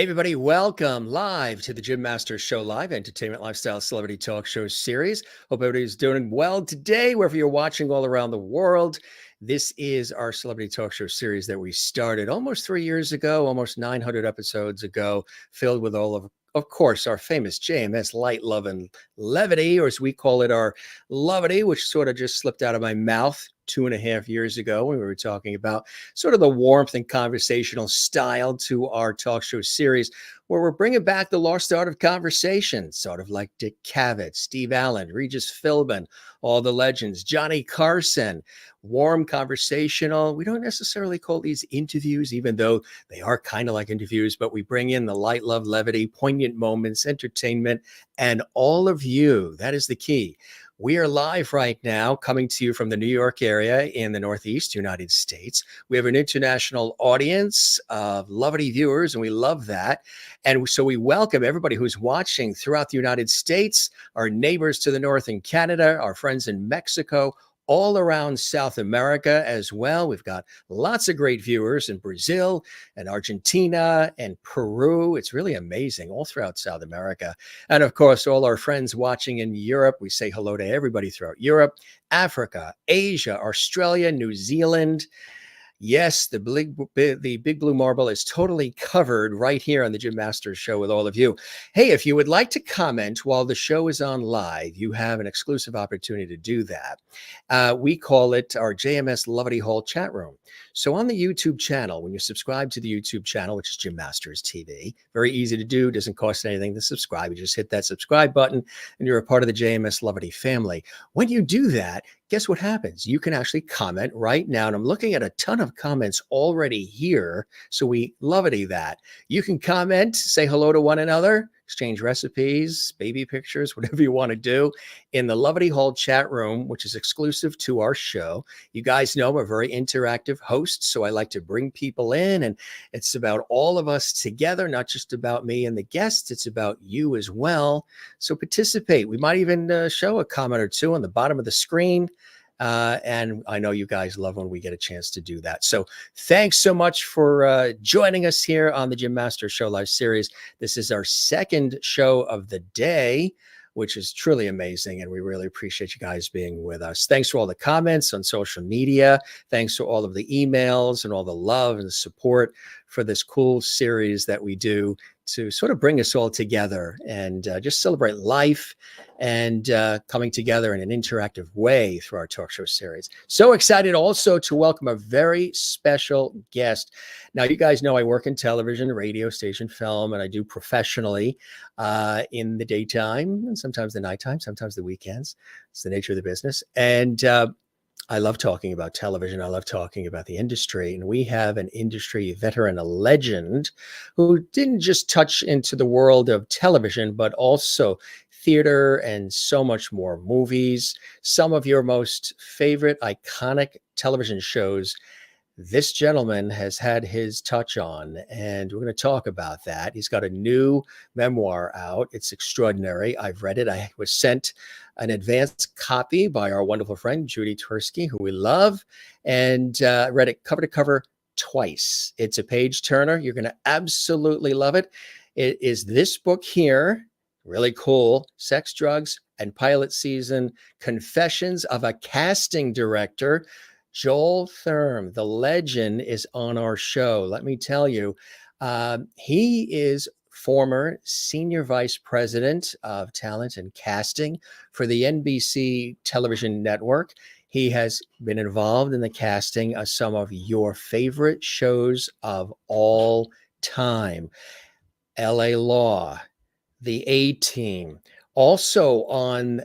Hey, everybody, welcome live to the Jim Masters Show Live Entertainment Lifestyle Celebrity Talk Show series. Hope everybody's doing well today, wherever you're watching all around the world. This is our Celebrity Talk Show series that we started almost 3 years ago, almost 900 episodes ago, filled with all of course, our famous JMS light, love, and levity, or as we call it, our lovity, which sort of just slipped out of my mouth 2.5 years ago when we were talking about sort of the warmth and conversational style to our talk show series, where we're bringing back the lost art of conversation, sort of like Dick Cavett, Steve Allen, Regis Philbin, all the legends, Johnny Carson, warm conversational. We don't necessarily call these interviews, even though they are kind of like interviews, but we bring in the light, love, levity, poignant moments, entertainment, and all of you. That is the key. We are live right now, coming to you from the New York area in the Northeast United States. We have an international audience of lovely viewers, and we love that. And so we welcome everybody who's watching throughout the United States, our neighbors to the north in Canada, our friends in Mexico, all around South America as well. We've got lots of great viewers in Brazil and Argentina and Peru. It's really amazing, all throughout South America. And of course, all our friends watching in Europe. We say hello to everybody throughout Europe, Africa, Asia, Australia, New Zealand. Yes, the big blue marble is totally covered right here on the Jim Masters Show with all of you. Hey, if you would like to comment while the show is on live, you have an exclusive opportunity to do that. We call it our JMS Lovity Hall chat room. So on the YouTube channel, when you subscribe to the YouTube channel, which is Jim Masters TV, very easy to do, doesn't cost anything to subscribe. You just hit that subscribe button and you're a part of the JMS Lovity family. When you do that, guess what happens? You can actually comment right now. And I'm looking at a ton of comments already here. So we lovity that. You can comment, say hello to one another, exchange recipes, baby pictures, whatever you want to do in the Lovity Hall chat room, which is exclusive to our show. You guys know I'm a very interactive host, so I like to bring people in, and it's about all of us together, not just about me and the guests. It's about you as well. So participate. We might even show a comment or two on the bottom of the screen. And I know you guys love when we get a chance to do that. So thanks so much for joining us here on the Jim Masters Show Live series. This is our second show of the day, which is truly amazing. And we really appreciate you guys being with us. Thanks for all the comments on social media. Thanks for all of the emails and all the love and support for this cool series that we do to sort of bring us all together and just celebrate life and coming together in an interactive way through our talk show series. So excited also to welcome a very special guest. Now, you guys know I work in television, radio, station, film, and I do professionally in the daytime and sometimes the nighttime, sometimes the weekends. It's the nature of the business. And I love talking about television. I love talking about the industry. And we have an industry veteran, a legend, who didn't just touch into the world of television, but also theater and so much more. Movies, some of your most favorite iconic television shows. This gentleman has had his touch on, and we're going to talk about that. He's got a new memoir out. It's extraordinary. I've read it. I was sent an advanced copy by our wonderful friend, Judy Tursky, who we love, and read it cover to cover twice. It's a page turner. You're going to absolutely love it. It is this book here, really cool, Sex, Drugs, and Pilot Season, Confessions of a Casting Director. Joel Thurm, the legend, is on our show. Let me tell you, he is former senior vice president of talent and casting for the NBC television network. He has been involved in the casting of some of your favorite shows of all time. LA Law, The A-Team, also on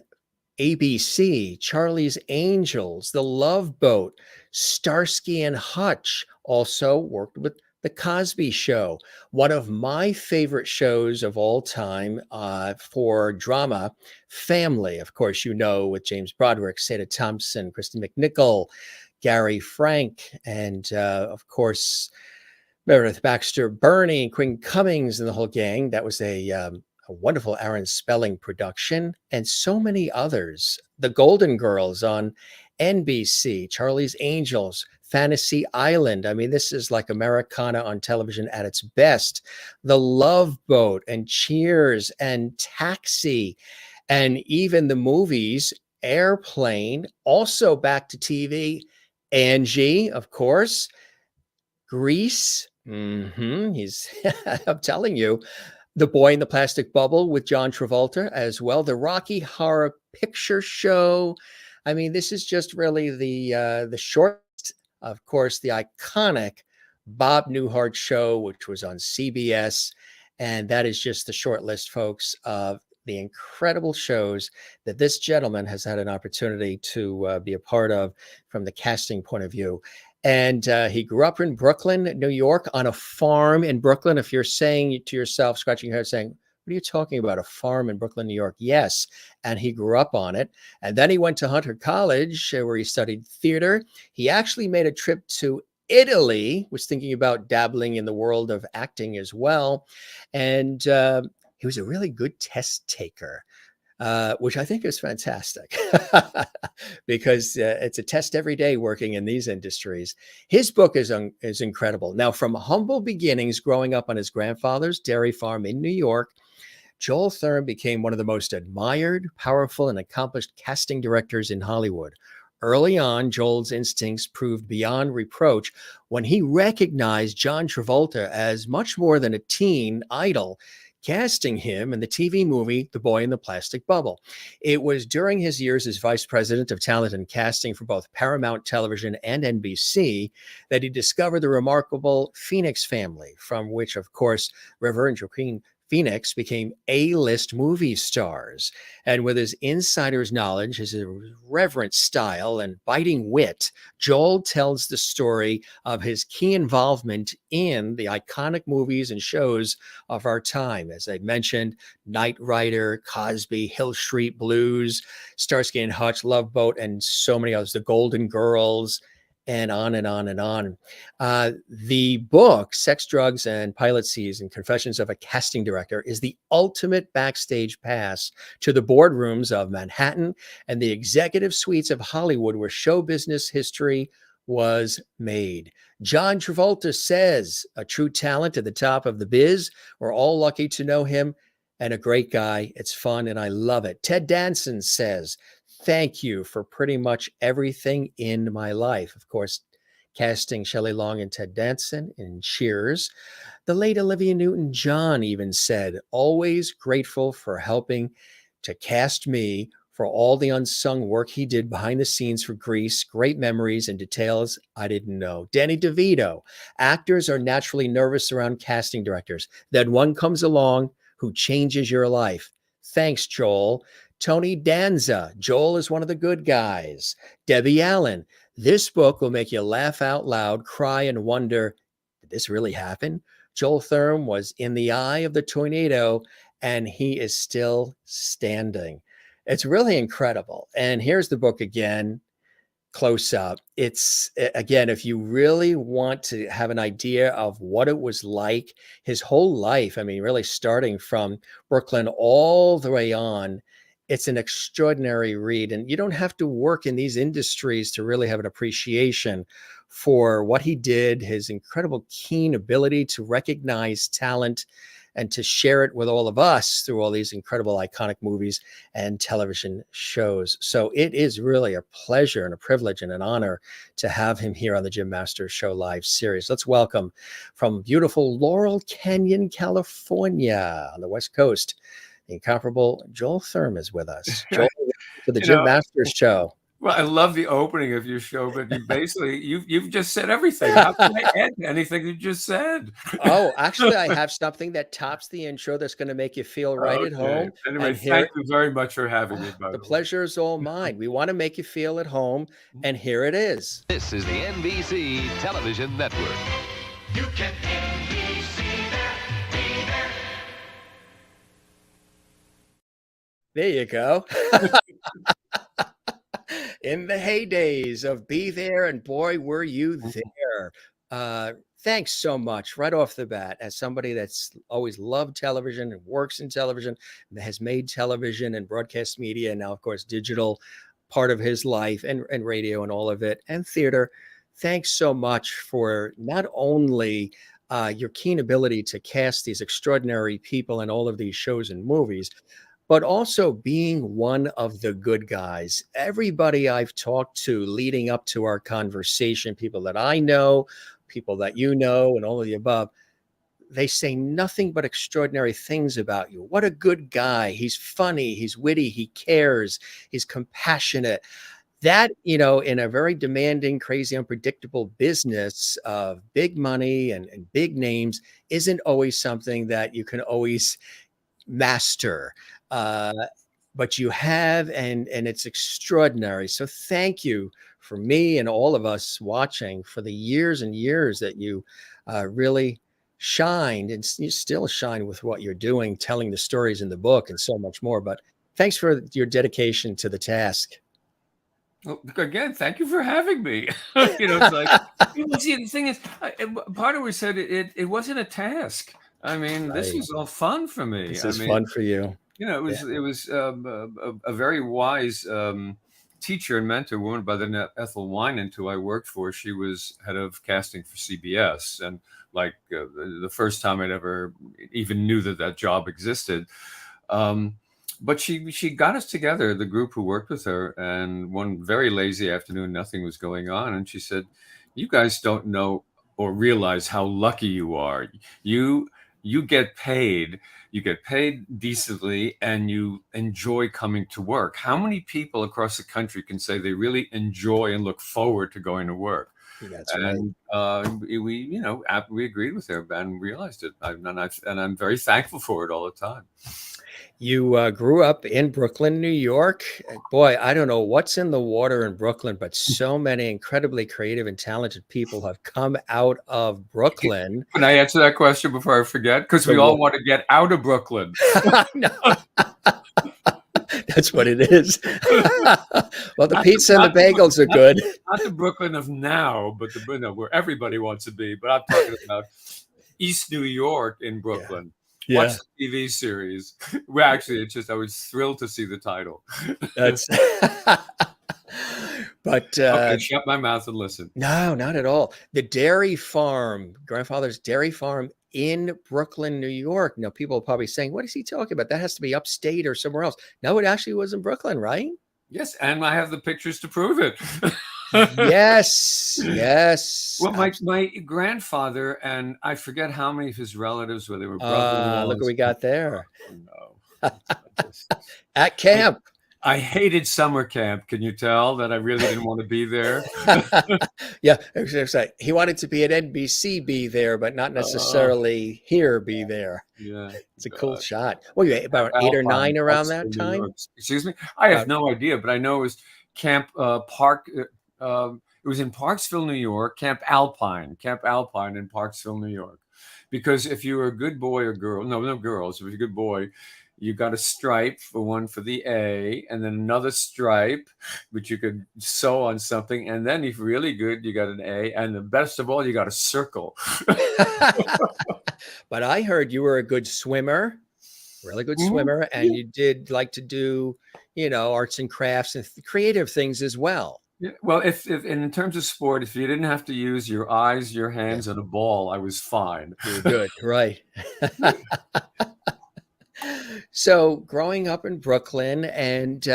ABC, Charlie's Angels, The Love Boat, Starsky and Hutch, also worked with The Cosby Show. One of my favorite shows of all time for drama, Family, of course, you know, with James Broderick, Sada Thompson, Kristen McNichol, Gary Frank, and of course, Meredith Baxter, Bernie, Quinn Cummings, and the whole gang. That was a wonderful Aaron Spelling production, and so many others. The Golden Girls on NBC, Charlie's Angels, Fantasy Island. I mean, this is like Americana on television at its best. The Love Boat and Cheers and Taxi, and even the movies Airplane, also back to TV. Angie, of course. Grease. He's, I'm telling you, The Boy in the Plastic Bubble with John Travolta as well. The Rocky Horror Picture Show. I mean, this is just really the short, of course, the iconic Bob Newhart show, which was on CBS. And that is just the short list, folks, of the incredible shows that this gentleman has had an opportunity to be a part of from the casting point of view. And he grew up in Brooklyn, New York, on a farm in Brooklyn. If you're saying to yourself, scratching your head, saying, what are you talking about? A farm in Brooklyn, New York? Yes. And he grew up on it. And then he went to Hunter College, where he studied theater. He actually made a trip to Italy, was thinking about dabbling in the world of acting as well. And he was a really good test taker, which I think is fantastic because it's a test every day working in these industries. His book is incredible. Now, from humble beginnings growing up on his grandfather's dairy farm in New York, Joel Thurm became one of the most admired, powerful, and accomplished casting directors in Hollywood. Early on, Joel's instincts proved beyond reproach when he recognized John Travolta as much more than a teen idol, casting him in the TV movie The Boy in the Plastic Bubble. It was during his years as vice president of talent and casting for both Paramount Television and NBC that he discovered the remarkable Phoenix family, from which, of course, River and Joaquin Phoenix became A-list movie stars. And with his insider's knowledge, his irreverent style, and biting wit, Joel tells the story of his key involvement in the iconic movies and shows of our time. As I mentioned, Knight Rider, Cosby, Hill Street Blues, Starsky and Hutch, Love Boat, and so many others, The Golden Girls, and on and on and on. The book, Sex, Drugs, and Pilot Season, Confessions of a Casting Director, is the ultimate backstage pass to the boardrooms of Manhattan and the executive suites of Hollywood, where show business history was made. John Travolta says, a true talent at the top of the biz. We're all lucky to know him, and a great guy. It's fun, and I love it. Ted Danson says, thank you for pretty much everything in my life. Of course, casting Shelley Long and Ted Danson in Cheers. The late Olivia Newton-John even said, always grateful for helping to cast me, for all the unsung work he did behind the scenes for Grease, great memories and details I didn't know. Danny DeVito, actors are naturally nervous around casting directors. Then one comes along who changes your life. Thanks, Joel. Tony Danza, Joel is one of the good guys. Debbie Allen, this book will make you laugh out loud, cry, and wonder, did this really happen? Joel Thurm was in the eye of the tornado, and he is still standing. It's really incredible. And here's the book again, close up. It's, again, if you really want to have an idea of what it was like, his whole life, I mean, really starting from Brooklyn all the way on, it's an extraordinary read. And you don't have to work in these industries to really have an appreciation for what he did, his incredible keen ability to recognize talent and to share it with all of us through all these incredible iconic movies and television shows. So it is really a pleasure and a privilege and an honor to have him here on the Jim Masters Show Live series. Let's welcome from beautiful Laurel Canyon, California on the West Coast, the incomparable Joel Thurm is with us. Joel, to the Jim Masters Show. Well, I love the opening of your show, but you basically you've just said everything. How can I add to anything you just said? Oh, actually, I have something that tops the intro that's going to make you feel right at home. Anyway, thank you very much for having me, by the the way. pleasure is all mine. We want to make you feel at home, and here it is. This is the NBC Television Network. You can NBC that, be there. There you go. In the heydays of Be There, and boy, were you there. Thanks so much right off the bat, as somebody that's always loved television and works in television, that has made television and broadcast media, and now, of course, digital part of his life, and radio and all of it, and theater. thanks so much for not only your keen ability to cast these extraordinary people in all of these shows and movies, but also being one of the good guys. Everybody I've talked to leading up to our conversation, people that I know, people that you know, and all of the above, they say nothing but extraordinary things about you. What a good guy. He's funny, he's witty, he cares, he's compassionate. That, in a very demanding, crazy, unpredictable business of big money and big names, isn't always something that you can always master. Uh, but you have, and it's extraordinary. So thank you for me and all of us watching for the years and years that you really shined, and you still shine with what you're doing, telling the stories in the book and so much more. But thanks for your dedication to the task. Well, again, thank you for having me. It's like, see, the thing is, part of what said it wasn't a task. I mean, this Right. was all fun for me. This I is mean, fun for you. it was a very wise teacher and mentor, woman by the name of Ethel Wynant, who I worked for. She was head of casting for CBS, and like the first time I'd ever even knew that job existed. But she got us together, the group who worked with her, and one very lazy afternoon, nothing was going on, and she said, "You guys don't know or realize how lucky you are. You get paid." You get paid decently and you enjoy coming to work. How many people across the country can say they really enjoy and look forward to going to work? That's And we agreed with her and realized it. And I'm very thankful for it all the time. You grew up in Brooklyn, New York. Boy, I don't know what's in the water in Brooklyn, but so many incredibly creative and talented people have come out of Brooklyn. Can I answer that question before I forget? Because we all want to get out of Brooklyn. No. That's what it is. Well, the pizza and the bagels are good. Not the Brooklyn of now, but where everybody wants to be. But I'm talking about East New York in Brooklyn. Yeah. Watch the TV series. Well, actually, I was thrilled to see the title. That's but okay, shut my mouth and listen. No, not at all. The dairy farm, grandfather's dairy farm in Brooklyn, New York. Now, people are probably saying, what is he talking about? That has to be upstate or somewhere else. No, it actually was in Brooklyn, right? Yes, and I have the pictures to prove it. Yes. Well, my grandfather, and I forget how many of his relatives, where they were brothers. Look what we got there. No. At camp. I hated summer camp. Can you tell that I really didn't want to be there? Yeah, he wanted to be at NBC, be there, but not necessarily here, be there. Yeah, it's a cool shot. Well, you about 8 or 9 around that time? Excuse me? I have no idea, but I know it was Camp Park. It was in Parksville, New York, Camp Alpine in Parksville, New York. Because if you were a good boy or girl, no girls, if you're a good boy, you got a stripe for the A, and then another stripe, which you could sew on something. And then if you're really good, you got an A. And the best of all, you got a circle. But I heard you were a good swimmer, really good swimmer. And you did like to do, arts and crafts and creative things as well. Yeah, well, if in terms of sport, if you didn't have to use your eyes, your hands, and a ball, I was fine. You're good, right? So, growing up in Brooklyn, and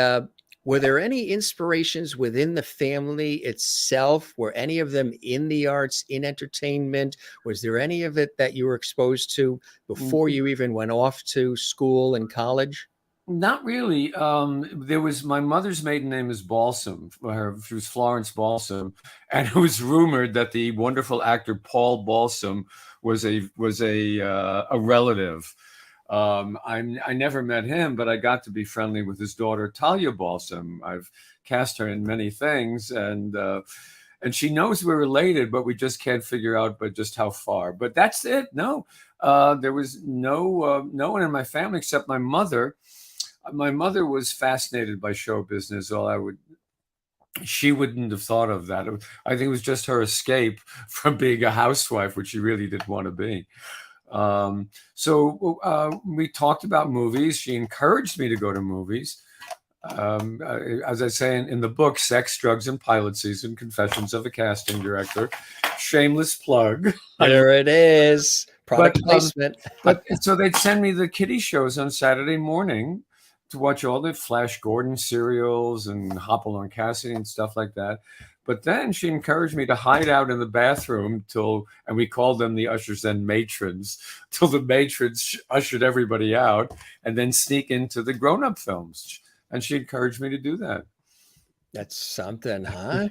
were there any inspirations within the family itself? Were any of them in the arts, in entertainment? Was there any of it that you were exposed to before you even went off to school and college? Not really. There was my mother's maiden name is Balsam. She was Florence Balsam, and it was rumored that the wonderful actor Paul Balsam was a relative. I never met him, but I got to be friendly with his daughter Talia Balsam. I've cast her in many things, and she knows we're related, but we just can't figure out just how far. But that's it. No, there was no one in my family except my mother. My mother was fascinated by show business. She wouldn't have thought of that. I think it was just her escape from being a housewife, which she really didn't want to be. So we talked about movies. She encouraged me to go to movies. As I say in the book, Sex, Drugs, and Pilot Season, Confessions of a Casting Director. Shameless plug. There it is. Product placement. But so they'd send me the kiddie shows on Saturday morning to watch all the Flash Gordon serials and Hopple on Cassidy and stuff like that. But then she encouraged me to hide out in the bathroom and we called them the ushers and matrons, till the matrons ushered everybody out, and then sneak into the grown-up films. And she encouraged me to do that. That's something, huh?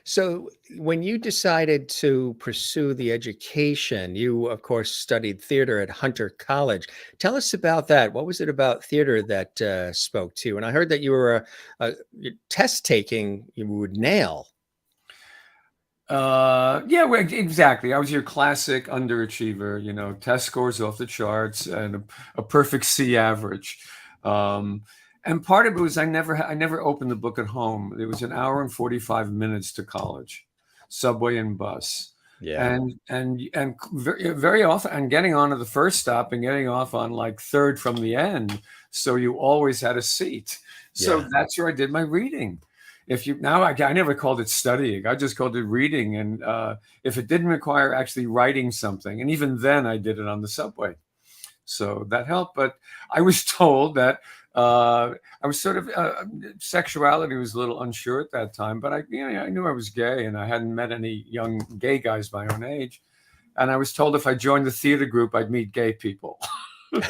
So when you decided to pursue the education, you, of course, studied theater at Hunter College. Tell us about that. What was it about theater that spoke to you? And I heard that you were a test taking you would nail. Yeah, well, exactly. I was your classic underachiever, test scores off the charts and a perfect C average. And part of it was I never opened the book at home. It was an hour and 45 minutes to college, subway and bus. Yeah. And very, very often, and getting on at the first stop and getting off on like third from the end. So you always had a seat. So that's where I did my reading. I never called it studying. I just called it reading. And if it didn't require actually writing something, and even then I did it on the subway. So that helped. But I was told that I was sort of sexuality was a little unsure at that time, but I knew I was gay, and I hadn't met any young gay guys my own age. And I was told if I joined the theater group, I'd meet gay people, which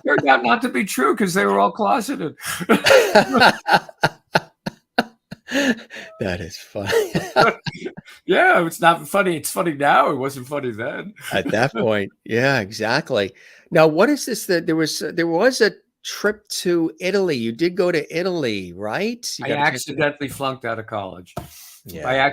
turned out not to be true because they were all closeted. That is funny. Yeah, it's not funny. It's funny now. It wasn't funny then. At that point. Yeah, exactly. Now, what is this that there was a trip to Italy? You did go to Italy, right? I accidentally flunked out of college. Yeah. I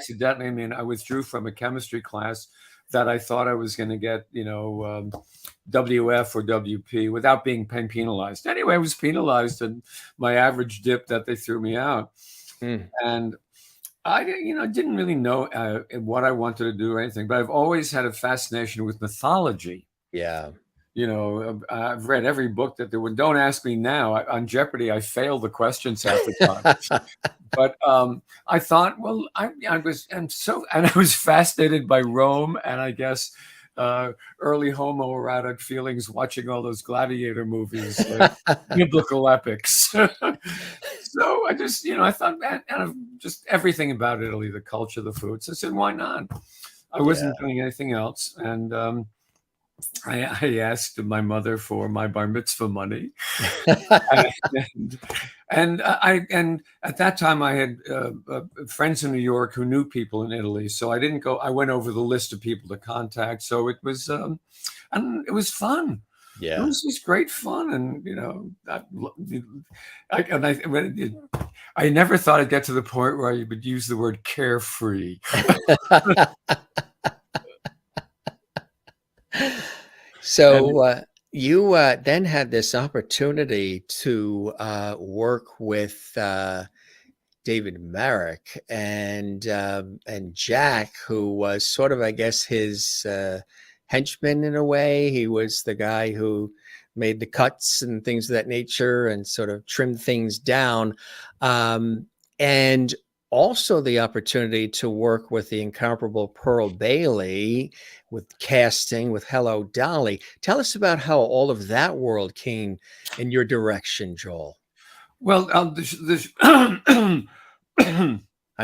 withdrew from a chemistry class that I thought I was going to get, WF or WP without being penalized. Anyway, I was penalized, and my average dipped that they threw me out. And I, didn't really know what I wanted to do or anything, but I've always had a fascination with mythology. Yeah. I've read every book that there were. Don't ask me now. On Jeopardy, I failed the questions half the time. But I thought, well, I was fascinated by Rome, and I guess early homoerotic feelings watching all those gladiator movies, like biblical epics. So I just, I thought, man, just everything about Italy, the culture, the food. So I said, why not? I wasn't doing anything else, and I asked my mother for my bar mitzvah money, and at that time I had friends in New York who knew people in Italy, so I didn't go. I went over the list of people to contact, so it was fun. Yeah, it was just great fun, and I never thought I'd get to the point where I would use the word carefree. So you then had this opportunity to work with David Merrick and Jack, who was sort of, I guess, his henchman in a way. He was the guy who made the cuts and things of that nature and sort of trimmed things down. And also the opportunity to work with the incomparable Pearl Bailey with casting with Hello, Dolly. Tell us about how all of that world came in your direction, Joel. Well, I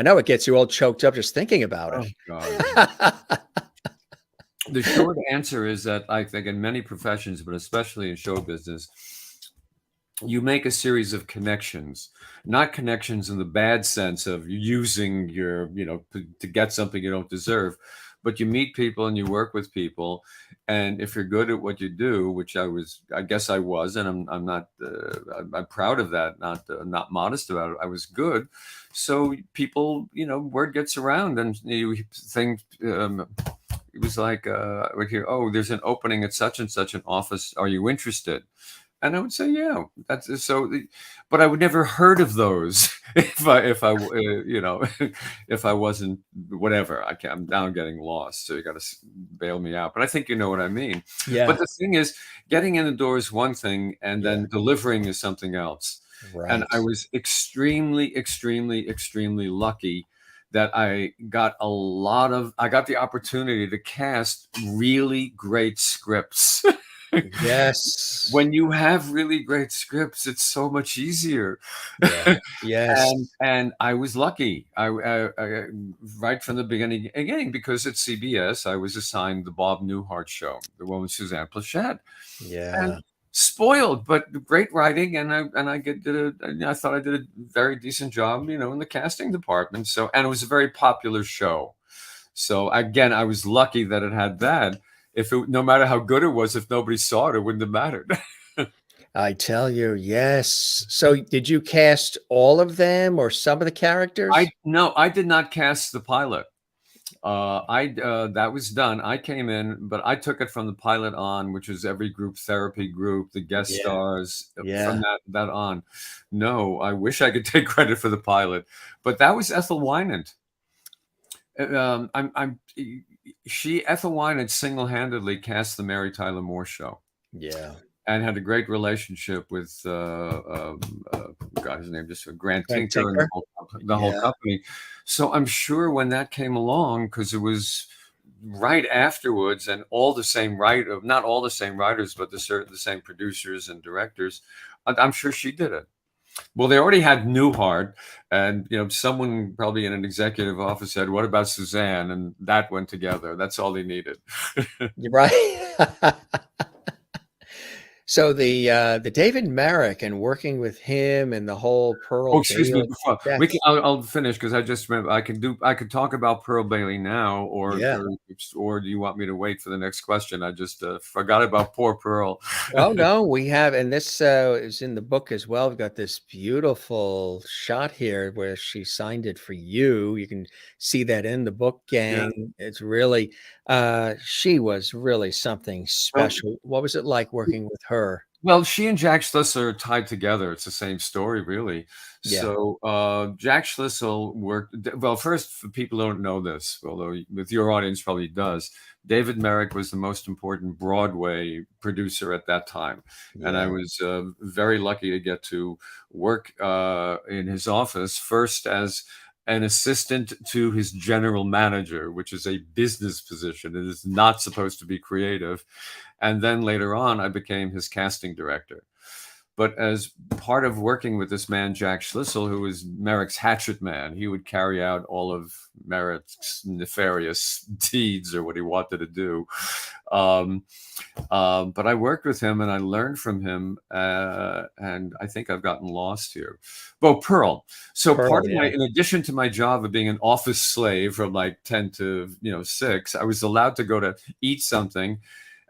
know it gets you all choked up just thinking about it. God. The short answer is that I think in many professions, but especially in show business, you make a series of connections, not connections in the bad sense of using your, to get something you don't deserve, but you meet people and you work with people. And if you're good at what you do, which I guess I was, and I'm not, I'm proud of that, not modest about it. I was good. So people, word gets around, and you think, it was like, we hear, oh, there's an opening at such and such an office. Are you interested? And I would say, yeah, that's so. But I would never heard of those if I wasn't whatever. I'm now getting lost, so you got to bail me out. But I think you know what I mean. Yeah. But the thing is, getting in the door is one thing, and then delivering is something else. And Right. I was extremely, extremely, extremely lucky that I got the opportunity to cast really great scripts. Yes. When you have really great scripts, it's so much easier. Yeah. Yes. And I was lucky. Right from the beginning, again, because at CBS, I was assigned the Bob Newhart show, the one with Suzanne Plachette, Yeah. and spoiled, but great writing. I thought I did a very decent job, in the casting department. So, and it was a very popular show. So again, I was lucky that it had that. No matter how good it was, if nobody saw it, it wouldn't have mattered. I tell you, yes. So did you cast all of them or some of the characters? No, I did not cast the pilot. That was done. I came in, but I took it from the pilot on, which is every group therapy group, the guest Yeah. stars Yeah. from that on. No, I wish I could take credit for the pilot, but that was Ethel Wynant. Ethel Wynant single-handedly cast the Mary Tyler Moore Show. Yeah. And had a great relationship with God, his name just Grant Grant Tinker and Tinker? the whole Yeah. company. So I'm sure when that came along, because it was right afterwards, and all the same not all the same writers, but the same producers and directors, I'm sure she did it. Well, they already had Newhart, and someone probably in an executive office said, "What about Suzanne?" And that went together. That's all they needed. You're right. So the David Merrick and working with him and the whole Pearl Oh, excuse me. Bailey, Before we can, that's I'll finish because I just remember I could talk about Pearl Bailey now, yeah. or do you want me to wait for the next question? I just forgot about poor Pearl. Oh no, we have, and this is in the book as well. We've got this beautiful shot here where she signed it for you. You can see that in the book, Yeah. gang. It's really, she was really something Well, special. What was it like working with her? Well, she and Jack Schlissel are tied together. It's the same story, really. Yeah, So Jack Schlissel worked. Well, first, for people who don't know this, although with your audience probably does, David Merrick was the most important Broadway producer at that time, and I yeah. was very lucky to get to work in his office first as an assistant to his general manager, which is a business position. It is not supposed to be creative. And then later on, I became his casting director. But as part of working with this man, Jack Schlissel, who was Merrick's hatchet man, he would carry out all of Merrick's nefarious deeds or what he wanted to do. But I worked with him and I learned from him. And I think I've gotten lost here. Well, Pearl. So Pearl, part of yeah. in addition to my job of being an office slave from like 10 to 6, I was allowed to go to eat something.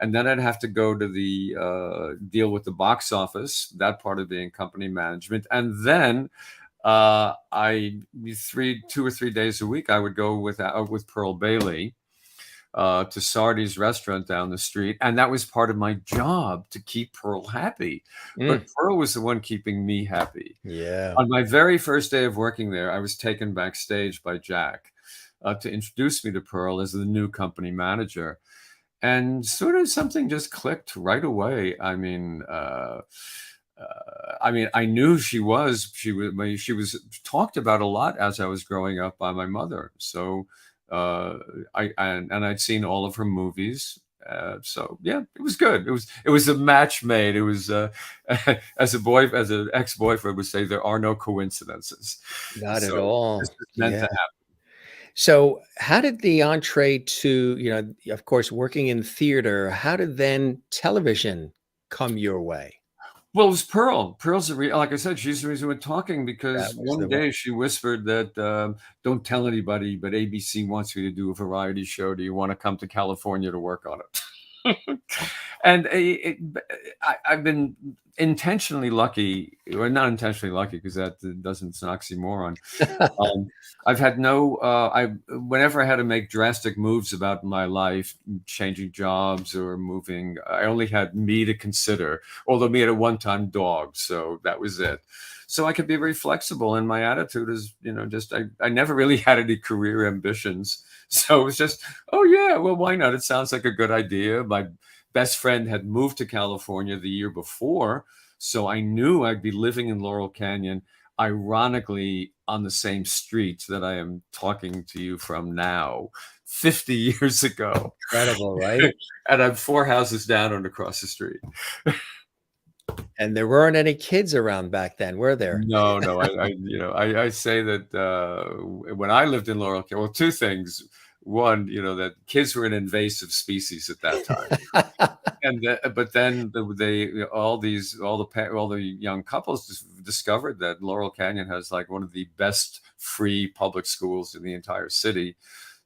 And then I'd have to go to the deal with the box office, that part of being company management. And then 2 or 3 days a week, I would go with Pearl Bailey to Sardi's restaurant down the street. And that was part of my job, to keep Pearl happy. But Pearl was the one keeping me happy. Yeah. On my very first day of working there, I was taken backstage by Jack to introduce me to Pearl as the new company manager. And sort of something just clicked right away. I mean, I knew she was talked about a lot as I was growing up by my mother. So I'd seen all of her movies. So yeah, it was good. It was a match made. It was as an ex-boyfriend would say, there are no coincidences. Not at So all. this was meant to Yeah. happen. So how did the entree to, of course, working in theater, how did then television come your way? Well, it was Pearl. Pearl's like I said, she's the reason we're talking, because That was one the one. day she whispered that, "Don't tell anybody, but ABC wants you to do a variety show. Do you want to come to California to work on it?" And I've been intentionally lucky, or not intentionally lucky, because that doesn't, it's an oxymoron. I've had whenever I had to make drastic moves about my life, changing jobs or moving, I only had me to consider, although me at a one-time dog. So that was it. So I could be very flexible. And my attitude is, I never really had any career ambitions. So it was just, oh yeah, well, why not? It sounds like a good idea. My best friend had moved to California the year before. So I knew I'd be living in Laurel Canyon, ironically on the same street that I am talking to you from now, 50 years ago. Incredible, right? And I'm 4 houses down and across the street. And there weren't any kids around back then, were there? No, I say that when I lived in Laurel Canyon, well, two things. One, that kids were an invasive species at that time. But then all the young couples discovered that Laurel Canyon has like one of the best free public schools in the entire city.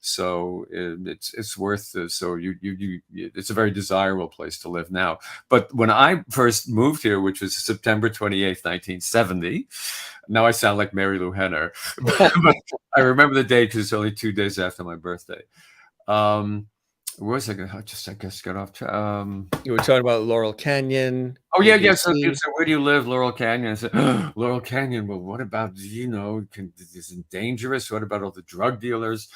So it's worth it's a very desirable place to live now. But when I first moved here, which was September 28th, 1970, now I sound like Mary Lou Henner, but I remember the date because it's only 2 days after my birthday. Where was I going? I guess got off track. You were talking about Laurel Canyon. Oh yeah, yeah. So where do you live? Laurel Canyon. I said, Laurel Canyon. Well, what about is it dangerous? What about all the drug dealers?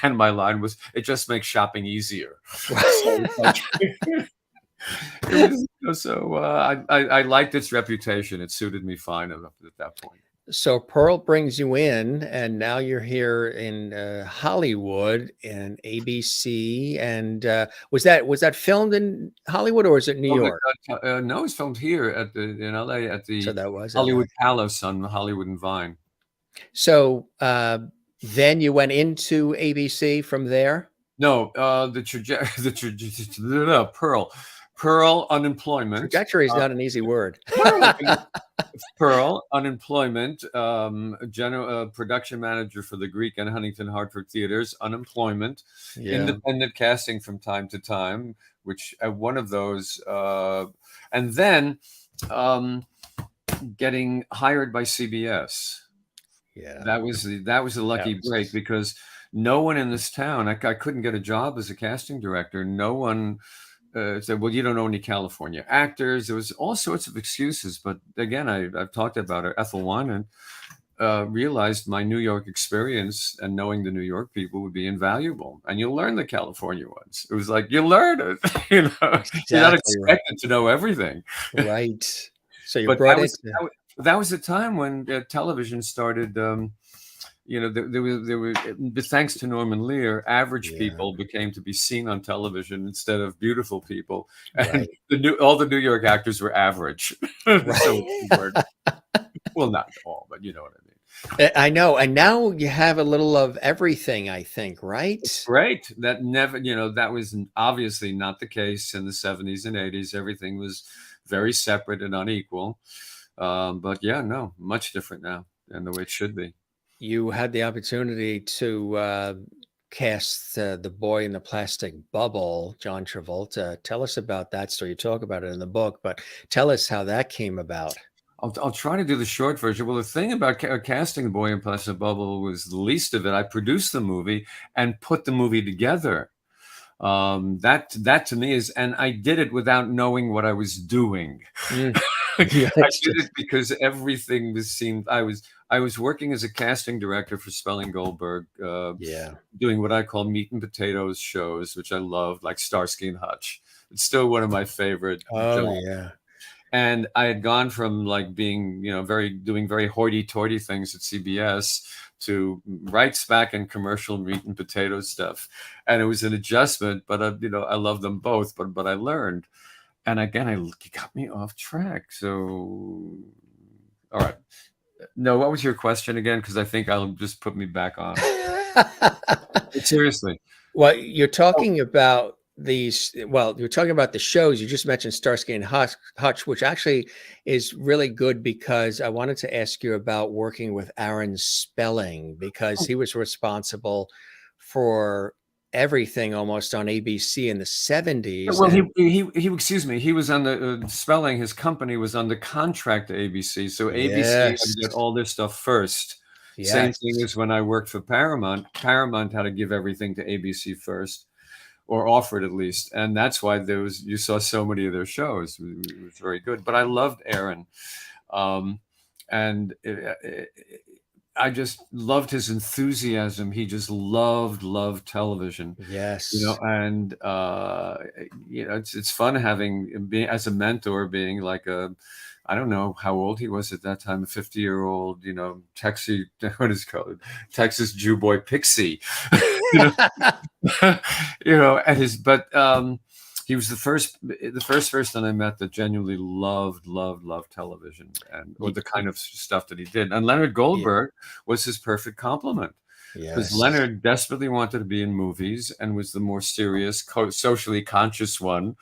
And my line was, it just makes shopping easier. I liked its reputation. It suited me fine at that point. So Pearl brings you in, and now you're here in Hollywood and ABC. And was that filmed in Hollywood or was it New York? No, it's filmed here in LA at the So that was Hollywood Palace on Hollywood and Vine. So then you went into ABC from there? No, Pearl unemployment. Trajectory is not an easy word. Pearl unemployment. General production manager for the Greek and Huntington Hartford theaters. Unemployment. Yeah. Independent casting from time to time, which one of those, and then getting hired by CBS. Yeah, that was a lucky break because no one in this town. I couldn't get a job as a casting director. No one. Said, well, you don't know any California actors. There was all sorts of excuses. But again, I've talked about it. Ethel Winan realized my New York experience and knowing the New York people would be invaluable. And you'll learn the California ones. It was like, you learn it. Exactly. You're not expected to know everything. Right. So you brought it. That was the time when television started. There were thanks to Norman Lear, average people became to be seen on television instead of beautiful people, and all the New York actors were average. So, well, not all, but you know what I mean. I know, and now you have a little of everything. I think, right? It's great. That never, that was obviously not the case in the 70s and 80s. Everything was very separate and unequal. But yeah, no, much different now than the way it should be. You had the opportunity to cast the boy in the plastic bubble, John Travolta. Tell us about that story. You talk about it in the book, but tell us how that came about. I'll try to do the short version. Well, the thing about casting the boy in plastic bubble was the least of it. I produced the movie and put the movie together. That to me is, and I did it without knowing what I was doing. I did it because everything seemed. I was working as a casting director for Spelling Goldberg, doing what I call meat and potatoes shows, which I loved, like Starsky and Hutch. It's still one of my favorite. Oh yeah. And I had gone from like being, doing very hoity-toity things at CBS to right smack in commercial meat and potato stuff. And it was an adjustment, but I love them both, but I learned. And again, it got me off track. So, all right. No, what was your question again? Because I think I'll just put me back on. Seriously. Well, you're talking about you're talking about the shows. You just mentioned Starsky and Hutch, which actually is really good because I wanted to ask you about working with Aaron Spelling because he was responsible for everything almost on ABC in the 70s. Well, he excuse me, he was on the Spelling, his company was under contract to ABC. So ABC had to get all this stuff first. Yes. Same thing as when I worked for Paramount. Paramount had to give everything to ABC first, or offer it at least. And that's why you saw so many of their shows. It was very good. But I loved Aaron. I just loved his enthusiasm. He just loved television. Yes. It's fun being as a mentor, being like a I don't know how old he was at that time, a 50-year-old, Texas, what is it called? Texas Jew boy pixie. you know, he was the first person I met that genuinely loved television or the kind of stuff that he did. And Leonard Goldberg was his perfect complement. Because Yes. Leonard desperately wanted to be in movies and was the more serious, socially conscious one.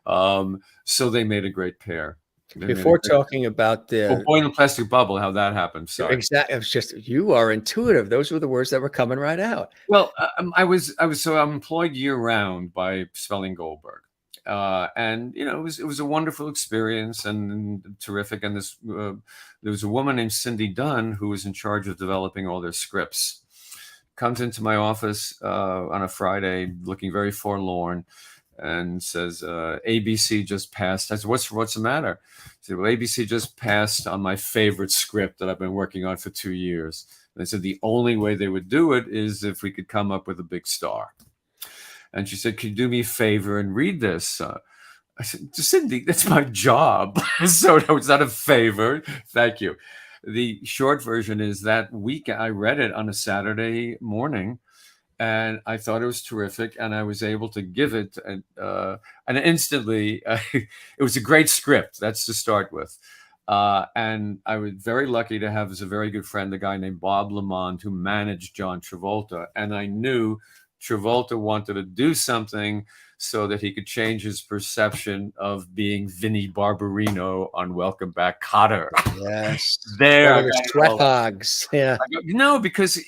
So they made a great pair. Before talking about Boy in the Plastic Bubble, how that happened. Sorry. exactly, it's just you are intuitive. Those were the words that were coming right out. Well, I'm employed year round by Spelling Goldberg. And it was a wonderful experience and terrific. And there was a woman named Cindy Dunn who was in charge of developing all their scripts. Comes into my office on a Friday, looking very forlorn, and says, "ABC just passed." I said, "What's the matter?" She said, "Well, ABC just passed on my favorite script that I've been working on for 2 years." And they said the only way they would do it is if we could come up with a big star. And she said, "Could you do me a favor and read this?" I said, "Cindy, that's my job." So no, it's not a favor. Thank you. The short version is that week I read it on a Saturday morning, and I thought it was terrific, and I was able to give it, and instantly, it was a great script. That's to start with. And I was very lucky to have as a very good friend a guy named Bob Lamond who managed John Travolta, and I knew Travolta wanted to do something so that he could change his perception of being Vinnie Barbarino on Welcome Back, Kotter. Yes. There. The sweat hogs. Yeah. No, because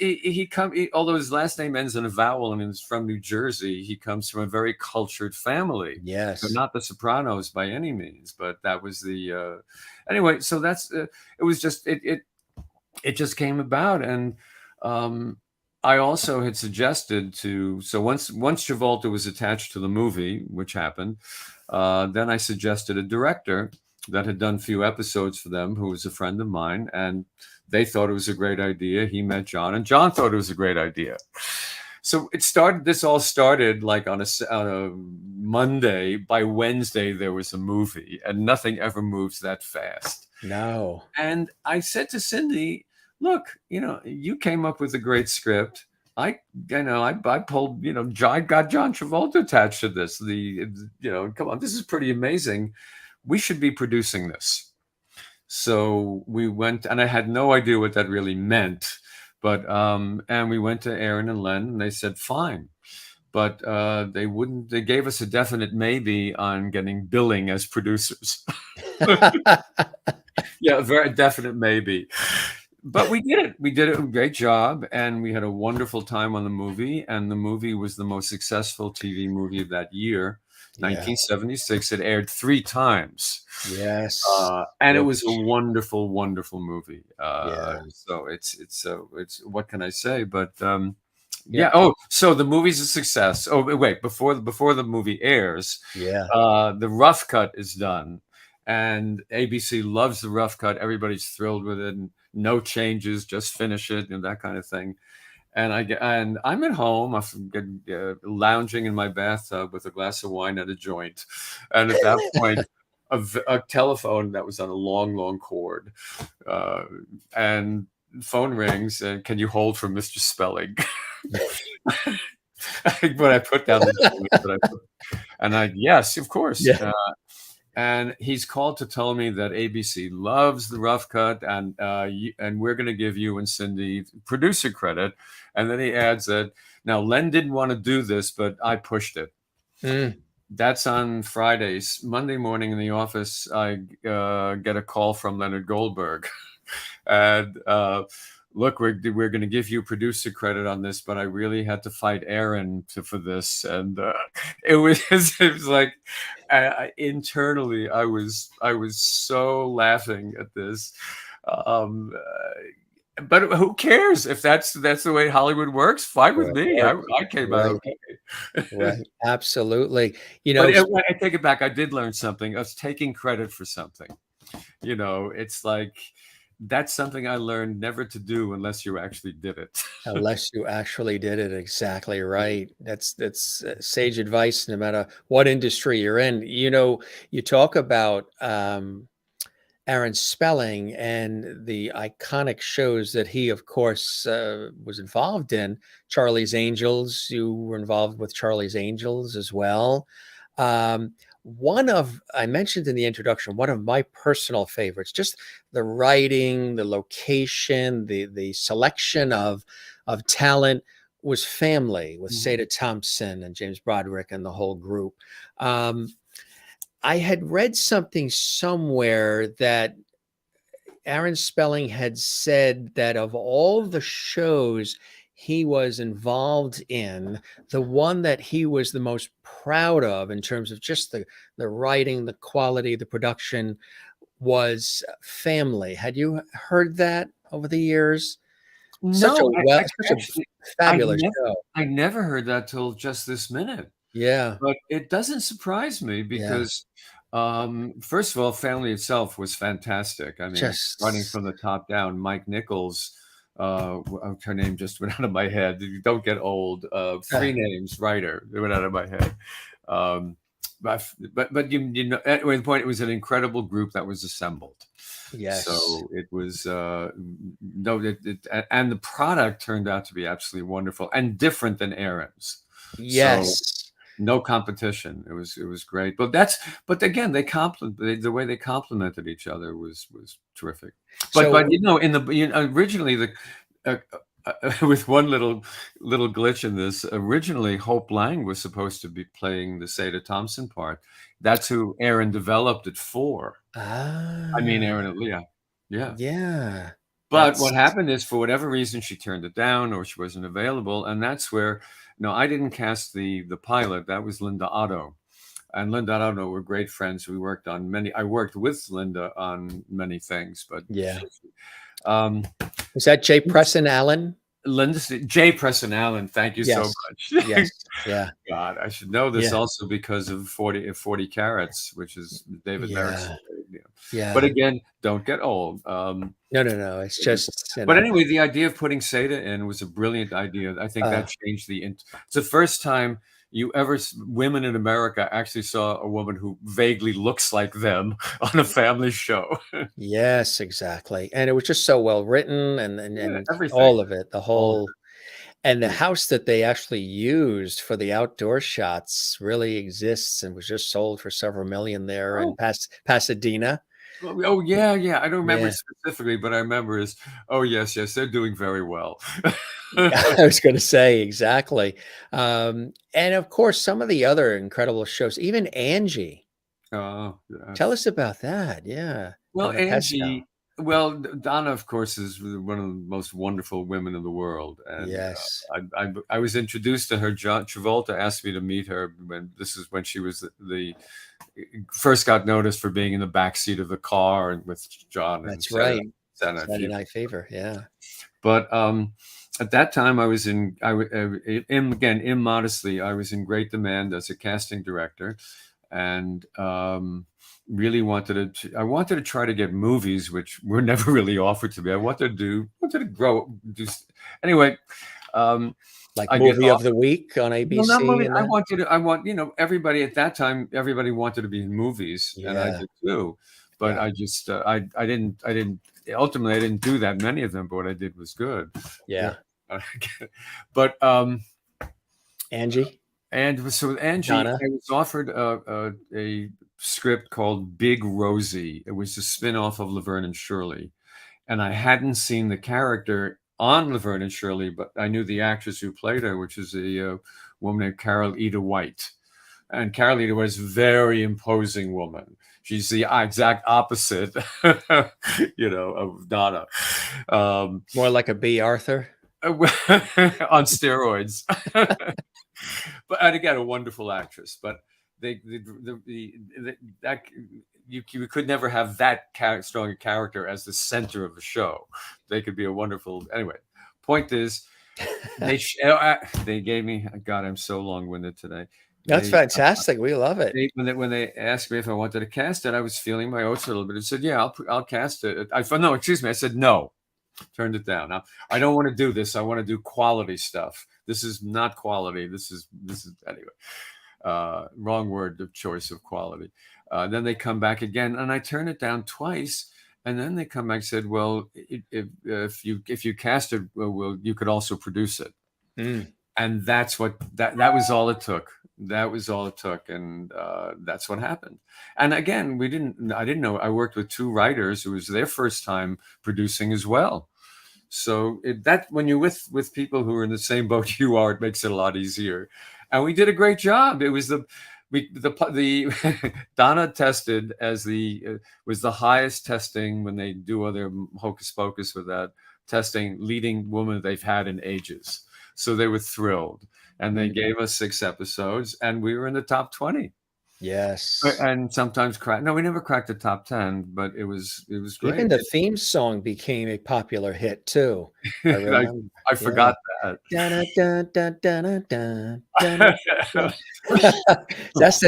although his last name ends in a vowel and he's from New Jersey, he comes from a very cultured family. Yes. So not the Sopranos by any means, but that was the anyway. So that's it was just it just came about, and I also had suggested once Travolta was attached to the movie, which happened, then I suggested a director that had done a few episodes for them, who was a friend of mine, and they thought it was a great idea. He met John, and John thought it was a great idea. So this all started like on a Monday. By Wednesday, there was a movie, and nothing ever moves that fast. No. And I said to Cindy, "Look, you came up with a great script. I pulled, I got John Travolta attached to this. Come on, this is pretty amazing. We should be producing this." So we went, and I had no idea what that really meant, but and we went to Aaron and Len, and they said fine, but they gave us a definite maybe on getting billing as producers. Yeah, a very definite maybe. But we did it. We did a great job, and we had a wonderful time on the movie. And the movie was the most successful TV movie of that year, 1976. It aired 3 times. Yes. And it was a wonderful, wonderful movie. So it's what can I say? But yeah. Oh, so the movie's a success. Oh, wait, before the movie airs, the rough cut is done. And ABC loves the rough cut. Everybody's thrilled with it. And no changes, just finish it, and that kind of thing. And I'm at home, I'm lounging in my bathtub with a glass of wine and a joint. And at that point, a telephone that was on a long, long cord, and phone rings. And "Can you hold for Mr. Spelling?" But I put down the yes, of course. Yeah. And he's called to tell me that ABC loves the rough cut, and we're going to give you and Cindy producer credit. And then he adds that, now Len didn't want to do this, but I pushed it. That's on Fridays. Monday morning in the office, I get a call from Leonard Goldberg. And look, we're going to give you producer credit on this, but I really had to fight Aaron for this. And it was like, internally, I was so laughing at this. But who cares if that's the way Hollywood works? Fine with me. I came out okay. Right. Absolutely. But I take it back. I did learn something. I was taking credit for something. It's like, that's something I learned never to do unless you actually did it. Unless you actually did it. Exactly right. That's sage advice, no matter what industry you're in. You talk about Aaron Spelling and the iconic shows that he, of course, was involved in. Charlie's Angels, you were involved with Charlie's Angels as well. I mentioned in the introduction, one of my personal favorites, just the writing, the location, the selection of talent, was Family with Seda Thompson and James Broderick and the whole group. I had read something somewhere that Aaron Spelling had said that of all the shows he was involved in, the one that he was the most proud of in terms of just the writing, the quality, the production, was Family. Had you heard that over the years? Such a No, such a actually, fabulous show. I never heard that till just this minute. Yeah, But it doesn't surprise me yeah. because, first of all, Family itself was fantastic. I mean, running Just from the top down, Mike Nichols, her name just went out of my head. You don't get old. Three names, writer, they went out of my head. Um, but you know, at one point, it was an incredible group that was assembled. yes. So it was and the product turned out to be absolutely wonderful and different than Aaron's. So Yes. no competition. It was great. But again, the way they complemented each other was terrific. But So you know, originally with one little glitch in this, originally Hope Lang was supposed to be playing the Seda Thompson part. That's who Aaron developed it for. I mean, Aaron and Leah. Yeah. yeah. But what That's happened is, for whatever reason, she turned it down or she wasn't available. And that's where, no, I didn't cast the pilot. That was Linda Otto. And Linda and Otto were great friends. I worked with Linda on many things, but yeah. um, Was that J. Preston Allen? J. Preston Allen, thank you so Yes. much. Yes. Yeah. God, I should know this Yeah. also because of 40 Carats, which is David Merritt's. Yeah. Yeah. Yeah. But again, don't get old. No. It's just, But anyway, the idea of putting Seda in was a brilliant idea. I think that changed it's the first time women in America actually saw a woman who vaguely looks like them on a family show. yes, exactly. And it was just so well written and everything. all of it, the All of whole, and the house that they actually used for the outdoor shots really exists and was just sold for several million there in Pasadena. Oh yeah. I don't remember Yeah. specifically, but I remember yes, they're doing very well. I was going to say exactly. And of course, some of the other incredible shows, even Angie. Oh, yes. Tell us about that. Yeah. Well, Donna Pesco. Angie, Donna, of course, is one of the most wonderful women in the world. And Yes. I was introduced to her. John Travolta asked me to meet her when she was first got noticed for being in the back seat of the car and with John. That's and right. Saturday Night Fever. Yeah. But at that time, again, immodestly, I was in great demand as a casting director, and really wanted to try to get movies, which were never really offered to me. I wanted to anyway. Like movie of the week on ABC. Well, not movie. Everybody at that time, everybody wanted to be in movies, and I did too. But I just, I didn't. Ultimately, I didn't do that many of them, but what I did was good. Yeah. But Angie. And so with Angie, Donna. I was offered a script called Big Rosie. It was a spin-off of Laverne and Shirley. And I hadn't seen the character on Laverne and Shirley, but I knew the actress who played her, which is a woman named Carol Eda White. And Carol Eda was a very imposing woman. She's the exact opposite, of Donna. More like a B. Arthur. On steroids. And again, a wonderful actress. But you could never have that strong a character as the center of the show. They could be a wonderful. Anyway, point is, they gave me. God, I'm so long-winded today. That's fantastic. We love it. When they asked me if I wanted to cast it, I was feeling my oats a little bit. I said, "Yeah, I'll cast it." I said no. Turned it down. Now, I don't want to do this. I want to do quality stuff. This is not quality. This is anyway. Wrong word of choice of quality. Then they come back again, and I turn it down twice And then they come back and said, well, if you cast it, well, you could also produce it. Mm. And that's what that was all it took. That was all it took, and that's what happened. And again, I didn't know. I worked with 2 writers who was their first time producing as well. So that when you're with people who are in the same boat you are, it makes it a lot easier. And we did a great job. It was the Donna tested as was the highest testing when they do other hocus pocus with that testing, leading woman they've had in ages. So they were thrilled, and they gave us 6 episodes, and we were in the top 20. Yes. And sometimes no, we never cracked the top 10, but it was great. Even the theme song became a popular hit too. I remember. I forgot that.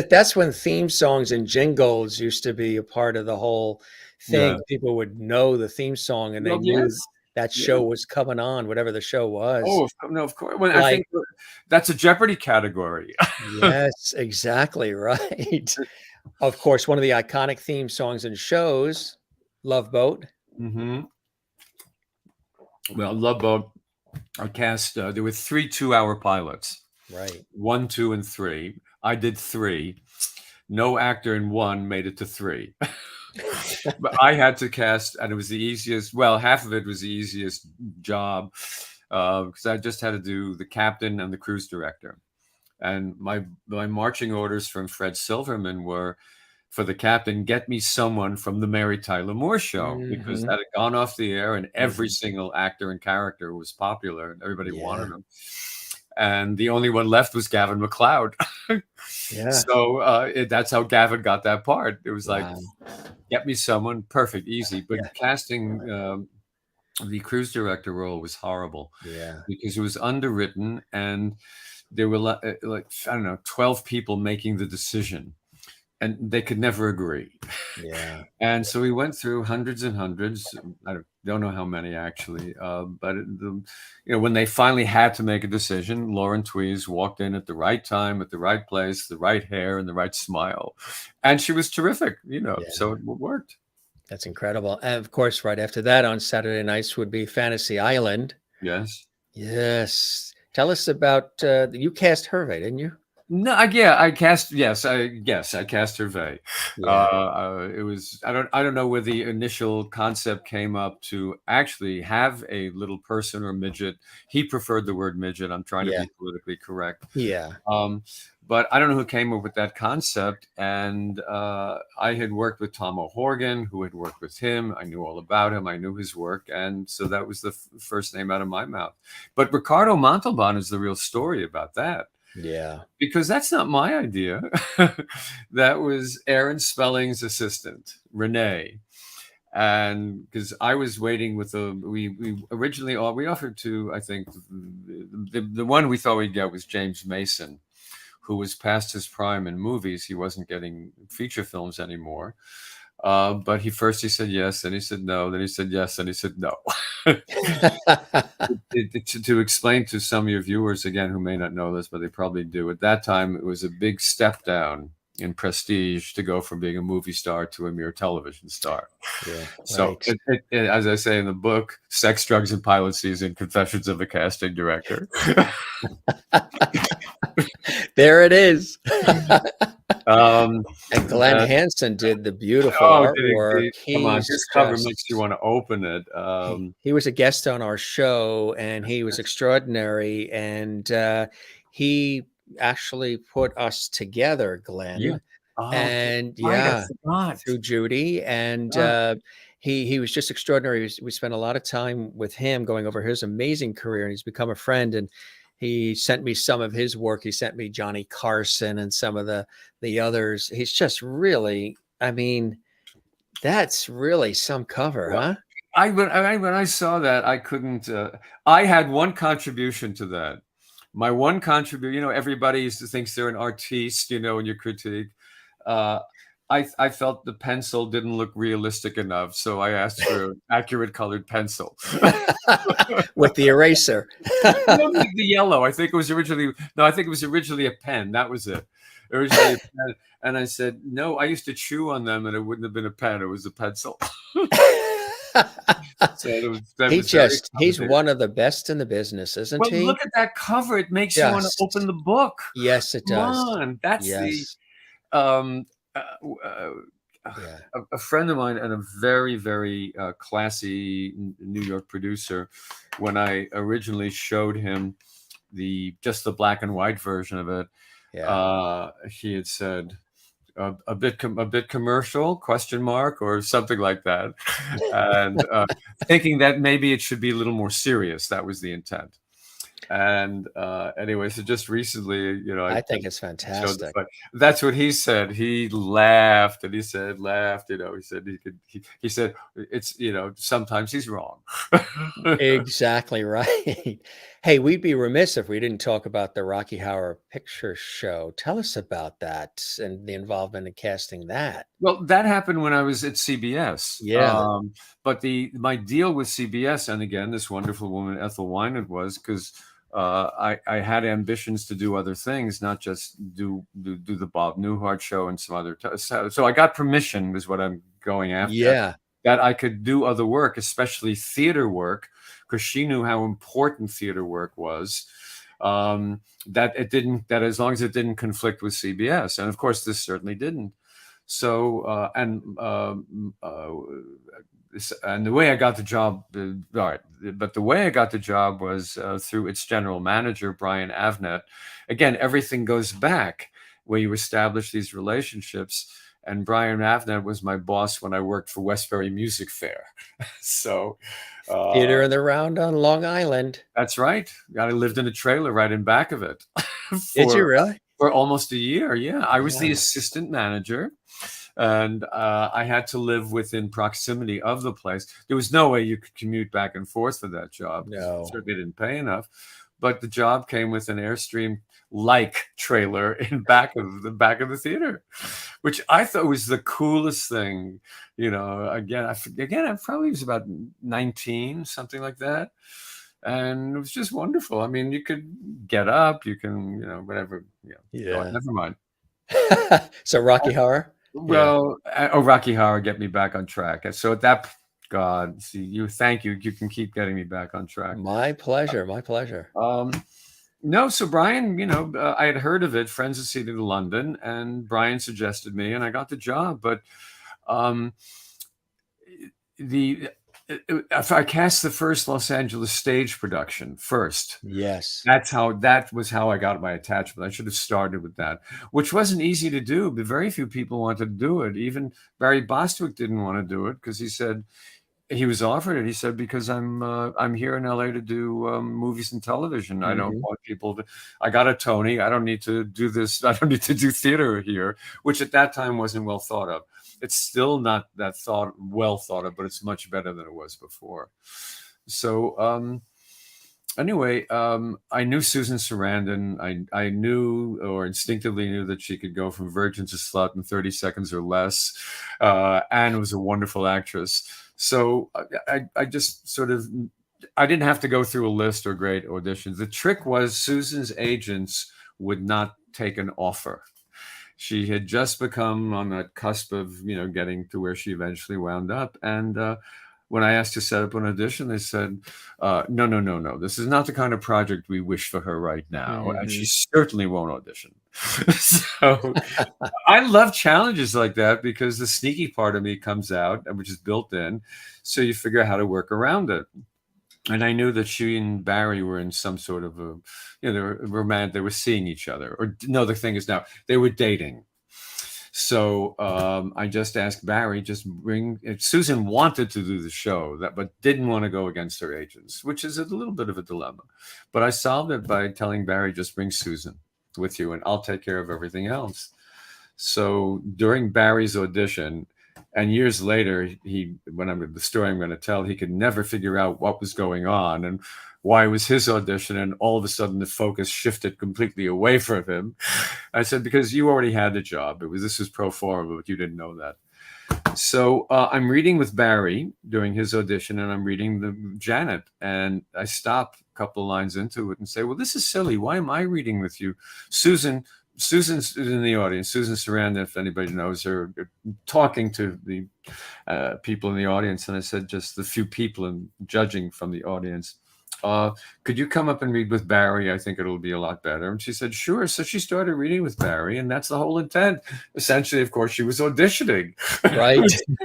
That's when theme songs and jingles used to be a part of the whole thing. Yeah. People would know the theme song, and they Well, knew yes. that show was coming on, whatever the show was. Oh, no, of course. Well, I think that's a Jeopardy category. Yes, exactly right. Of course, one of the iconic theme songs and shows, Love Boat. Mm-hmm. Well, Love Boat, I cast, there were 3 2-hour pilots. Right. 1, 2, and 3. I did 3. No actor in 1 made it to 3. But I had to cast, and it was the easiest. Well, half of it was the easiest job because I just had to do the captain and the cruise director. And my marching orders from Fred Silverman were, for the captain, get me someone from the Mary Tyler Moore Show, because that had gone off the air, and every single actor and character was popular, and everybody wanted them. And the only one left was Gavin MacLeod. Yeah. So that's how Gavin got that part. It was like, get me someone, perfect, easy. But casting the cruise director role was horrible. Yeah. Because it was underwritten, and there were like, I don't know, 12 people making the decision, and they could never agree. Yeah. And so we went through hundreds and hundreds. I don't know how many actually, but when they finally had to make a decision, Lauren Tweez walked in at the right time, at the right place, the right hair, and the right smile, and she was terrific. So it worked. That's incredible. And of course, right after that on Saturday nights would be Fantasy Island. Yes. Yes. Tell us about you cast Hervey, didn't you? No, I cast. Yes, I cast Hervey. Yeah. It was. I don't know where the initial concept came up to actually have a little person or midget. He preferred the word midget. I'm trying to be politically correct. Yeah. But I don't know who came up with that concept. And I had worked with Tom O'Horgan, who had worked with him. I knew all about him. I knew his work, and so that was the first name out of my mouth. But Ricardo Montalban is the real story about that. Yeah. Because that's not my idea. That was Aaron Spelling's assistant, Renee. And because I was waiting with we originally offered to, I think the one we thought we'd get was James Mason, who was past his prime in movies. He wasn't getting feature films anymore. But he said yes, then he said no, then he said yes, then he said no. To explain to some of your viewers, again, who may not know this, but they probably do, at that time, it was a big step down in prestige to go from being a movie star to a mere television star. Yeah, so, as I say in the book, Sex, Drugs, and Pilot Season, Confessions of a Casting Director. There it is. And Glenn Hansen did the beautiful artwork. Come on, this cover makes you want to open it. He was a guest on our show, and he was extraordinary. And he actually put us together, Glenn. And through Judy. And he was just extraordinary. We spent a lot of time with him going over his amazing career, and he's become a friend. And he sent me some of his work. He sent me Johnny Carson and some of the others. He's just really, I mean, that's really some cover, huh? When I saw that, I couldn't. I had one contribution to that. My one contribution, everybody thinks they're an artiste, in your critique. I felt the pencil didn't look realistic enough, so I asked for an accurate colored pencil. With the eraser. The yellow. I think it was originally a pen. That was it. Originally a pen. And I said, no, I used to chew on them, and it wouldn't have been a pen. It was a pencil. So that was very He's accommodating. one of the best in the business, isn't Well, he? look at that cover. It makes you want to Just open the book. yes, it Come does. on. That's the Yes. um uh, uh, Yeah. a friend of mine and a very, very classy New York producer, when I originally showed him just the black and white version of it, Yeah. he had said a bit commercial question mark or something like that, and thinking that maybe it should be a little more serious. That was the intent. And anyway, so just recently, I think it's showed the fantastic. fight. That's what he said. He laughed and he said, he said he said it's, sometimes he's wrong. Exactly right. Hey, we'd be remiss if we didn't talk about the Rocky Horror Picture Show. Tell us about that and the involvement in casting that. Well, that happened when I was at CBS. Yeah. But my deal with CBS, and again, this wonderful woman, Ethel Wynand, was because I had ambitions to do other things, not just do the Bob Newhart show and some other. So I got permission, was what I'm going after. Yeah. That I could do other work, especially theater work, because she knew how important theater work was. That as long as it didn't conflict with CBS, and of course this certainly didn't. So and the way I got the job, all right, but the way I got the job was through its general manager, Brian Avnet. Again, everything goes back where you establish these relationships. And Brian Avnet was my boss when I worked for Westbury Music Fair. So Theater in the Round on Long Island. that's right. I lived in a trailer right in back of it. Did you really? For almost a year. Yeah. I was the Yeah. assistant manager. And I had to live within proximity of the place. There was no way you could commute back and forth for that job. No. It certainly didn't pay enough. But the job came with an Airstream-like trailer in back of the theater, which I thought was the coolest thing. Again, I probably was about 19, something like that. And it was just wonderful. I mean, you could get up, you can, whatever. Yeah. Never mind. So Rocky Horror? Well, Rocky Horror get me back on track. And so at that, God, thank you. You can keep getting me back on track. My pleasure. My pleasure. No, so Brian, I had heard of it, Friends of Seated in London, and Brian suggested me, and I got the job. But if I cast the first Los Angeles stage production first. Yes. That was how I got my attachment. I should have started with that, which wasn't easy to do, but very few people wanted to do it. Even Barry Bostwick didn't want to do it because he said he was offered it. He said, because I'm here in LA to do movies and television. I don't want people to. I got a Tony. I don't need to do this. I don't need to do theater here, which at that time wasn't well thought of. It's still not that well thought of, but it's much better than it was before. So anyway, I knew Susan Sarandon. I knew, or instinctively knew, that she could go from virgin to slut in 30 seconds or less, and was a wonderful actress. So I just sort of, I didn't have to go through a list or great auditions. The trick was Susan's agents would not take an offer. She had just become on that cusp of, getting to where she eventually wound up. And when I asked to set up an audition, they said, no. This is not the kind of project we wish for her right now. And she certainly won't audition. So I love challenges like that because the sneaky part of me comes out, which is built in. So you figure out how to work around it. And I knew that she and Barry were in some sort of they were romantic. They were seeing each other. Or no, the thing is now they were dating. So I just asked Barry, Susan wanted to do the show, but didn't want to go against her agents, which is a little bit of a dilemma. But I solved it by telling Barry, just bring Susan with you and I'll take care of everything else. So during Barry's audition, and years later, the story I'm going to tell, he could never figure out what was going on and why it was his audition. And all of a sudden, the focus shifted completely away from him. I said, because you already had the job. This was pro forma, but you didn't know that. So I'm reading with Barry during his audition, and I'm reading the Janet. And I stop a couple of lines into it and say, well, this is silly. Why am I reading with you? Susan Susan's in the audience. Susan Sarandon, if anybody knows her, talking to the people in the audience. And I said, just the few people and judging from the audience, could you come up and read with Barry? I think it'll be a lot better. And she said, sure. So she started reading with Barry, and that's the whole intent. Essentially, of course, she was auditioning. Right.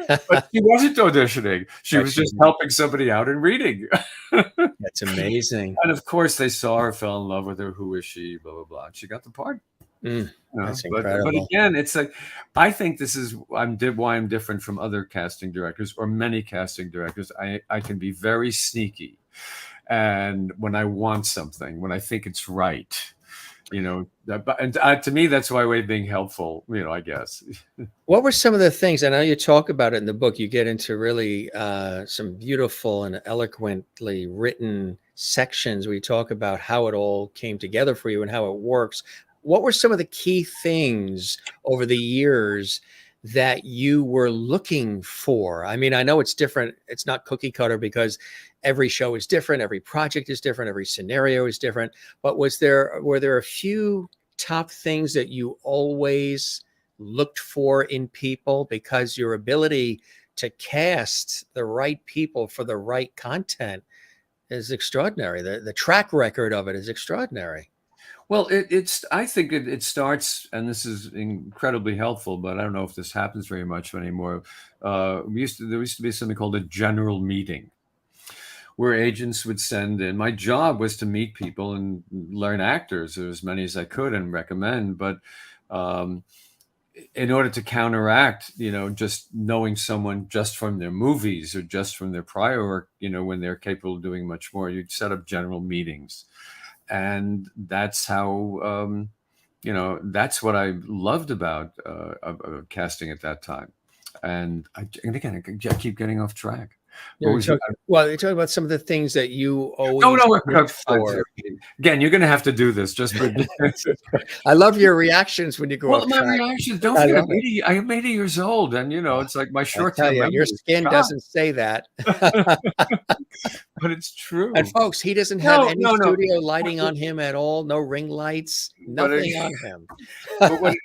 But she wasn't auditioning. She was just helping somebody out in reading. That's amazing. And of course, they saw her, fell in love with her. Who is she? Blah, blah, blah. And she got the part. That's But incredible. again, it's like, I think this is why I'm different from other casting directors or many casting directors. I can be very sneaky. And when I want something, when I think it's right, and to me, that's my way of being helpful, I guess. What were some of the things, I know you talk about it in the book, you get into really some beautiful and eloquently written sections where you talk about how it all came together for you and how it works. What were some of the key things over the years that you were looking for? I mean, I know it's different. It's not cookie cutter because every show is different. Every project is different. Every scenario is different. But were there a few top things that you always looked for in people? Because your ability to cast the right people for the right content is extraordinary. The track record of it is extraordinary. Well, I think it starts, and this is incredibly helpful, but I don't know if this happens very much anymore. There used to be something called a general meeting, where agents would send in. My job was to meet people and learn actors, or as many as I could, and recommend. But in order to counteract, just knowing someone just from their movies or just from their prior work, when they're capable of doing much more, you'd set up general meetings. And that's how, that's what I loved about casting at that time. And again, I keep getting off track. You're talking about some of the things that you always look for. Again, you're going to have to do this just for. I love your reactions when you go off my track. reactions. Don't forget, I'm 80 years old, and it's like my short-term memory. Your skin doesn't say that. But it's true. And folks, he doesn't have any studio lighting on him at all. No ring lights, nothing on him. But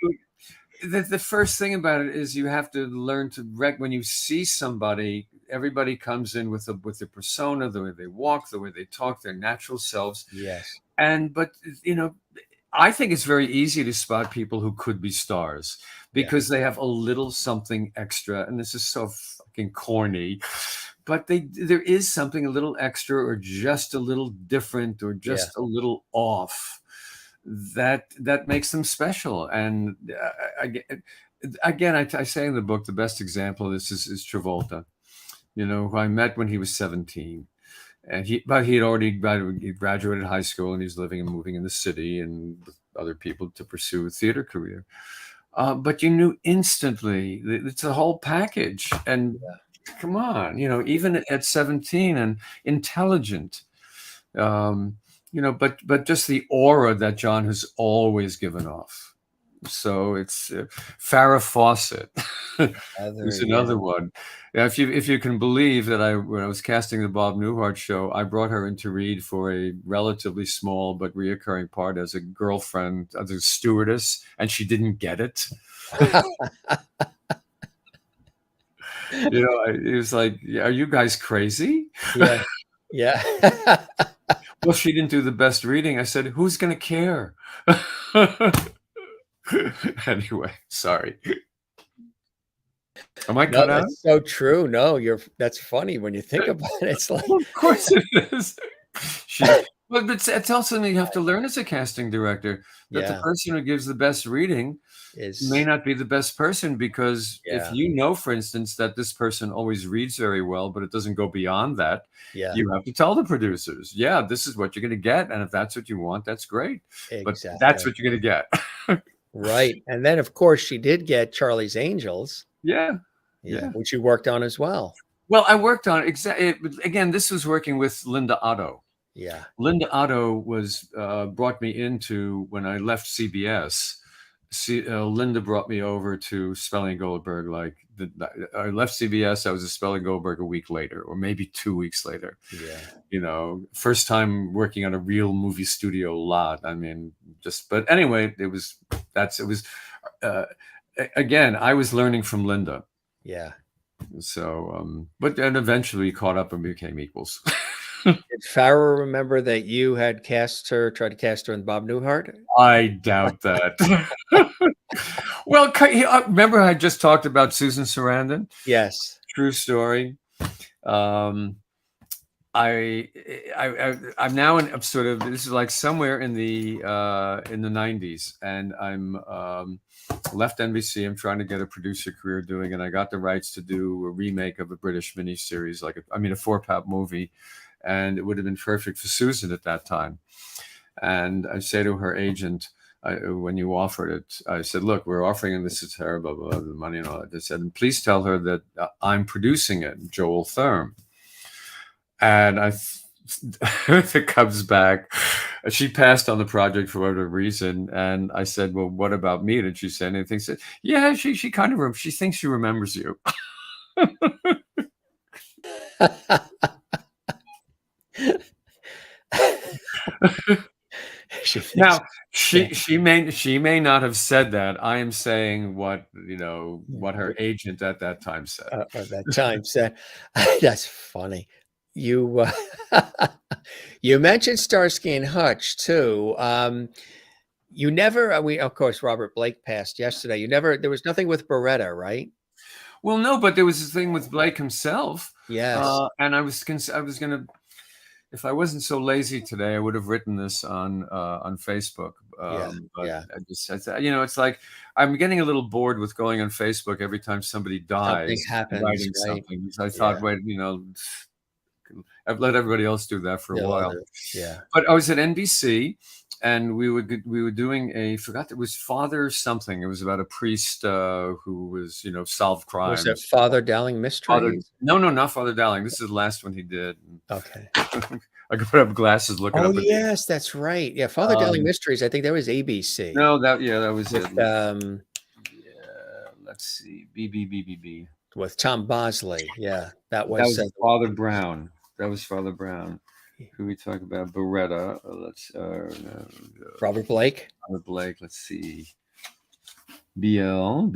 the first thing about it is you have to learn to when you see somebody. Everybody comes in with their persona, the way they walk, the way they talk, their natural selves. Yes. But I think it's very easy to spot people who could be stars because they have a little something extra. And this is so fucking corny, but there is something a little extra or just a little different or just a little off that makes them special. And again, I say in the book, the best example of this is Travolta. Who I met when he was 17, and he had already graduated high school, and he's living and moving in the city and with other people to pursue a theater career. But you knew instantly it's a whole package. And come on, even at 17 and intelligent, but just the aura that John has always given off. So it's Farrah Fawcett is another one. If you can believe that when I was casting the Bob Newhart show, I brought her in to read for a relatively small but reoccurring part as a girlfriend, as a stewardess, and she didn't get it. It was like, are you guys crazy? Yeah. Well, she didn't do the best reading. I said, who's going to care? Anyway, sorry. Am I cut out? That's so true. No, that's funny when you think about it. It's like, well, of course it is. But it's also something you have to learn as a casting director, that the person who gives the best reading may not be the best person, because if for instance, that this person always reads very well, but it doesn't go beyond that, you have to tell the producers, this is what you're going to get. And if that's what you want, that's great. Exactly. But that's what you're going to get. Right. And then, of course, she did get Charlie's Angels. Yeah. Which you worked on as well. Well, I worked on again, this was working with Linda Otto. Yeah. Linda Otto was brought me into, when I left CBS. Linda brought me over to Spelling Goldberg. I left CBS. I was at Spelling Goldberg a week later, or maybe 2 weeks later. Yeah. First time working on a real movie studio lot. I mean, but anyway, it was, uh, again, I was learning from Linda. Yeah. So, but then eventually we caught up and became equals. Did Farrah remember that you had tried to cast her in Bob Newhart? I doubt that. Well, remember I just talked about Susan Sarandon? Yes. True story. Um, I'm now I'm sort of, this is like somewhere in the 90s, and I'm left NBC. I'm trying to get a producer career doing, and I got the rights to do a remake of a British miniseries, like a 4-part movie, and it would have been perfect for Susan at that time. And I say to her agent, when you offered it, I said, "Look, we're offering, and this is terrible, blah, blah, blah, the money and all that." I said, "And please tell her that I'm producing it, Joel Thurm." And if it comes back, she passed on the project for whatever reason. And I said, "Well, what about me? Did she say anything?" She said, "Yeah, she kind of, she thinks she remembers you." She thinks, Now, yeah. she may not have said that. I am saying what, what her agent at that time said. At that time said, that's funny. You you mentioned Starsky and Hutch too. You never we of course Robert Blake passed yesterday. There was nothing with Beretta, right? Well, no, but there was this thing with Blake himself. Yes. And I was gonna, if I wasn't so lazy today, I would have written this on Facebook. But yeah. it's like I'm getting a little bored with going on Facebook every time somebody dies, happens, writing right? something. So I thought, wait, I've let everybody else do that for a while. Yeah. But I was at NBC, and we were doing it was Father something. It was about a priest who was, solved crimes. Was it Father Dowling Mysteries? No, not Father Dowling. This is the last one he did. Okay. I got up glasses looking up. Yes, that's right. Yeah, Father Dowling Mysteries. I think that was ABC. No, that was with, it. Let's see, B. With Tom Bosley. Yeah, that was Father Brown. That was Father Brown. Who we talk about? Beretta. Robert Blake. Robert Blake. Let's see. BL.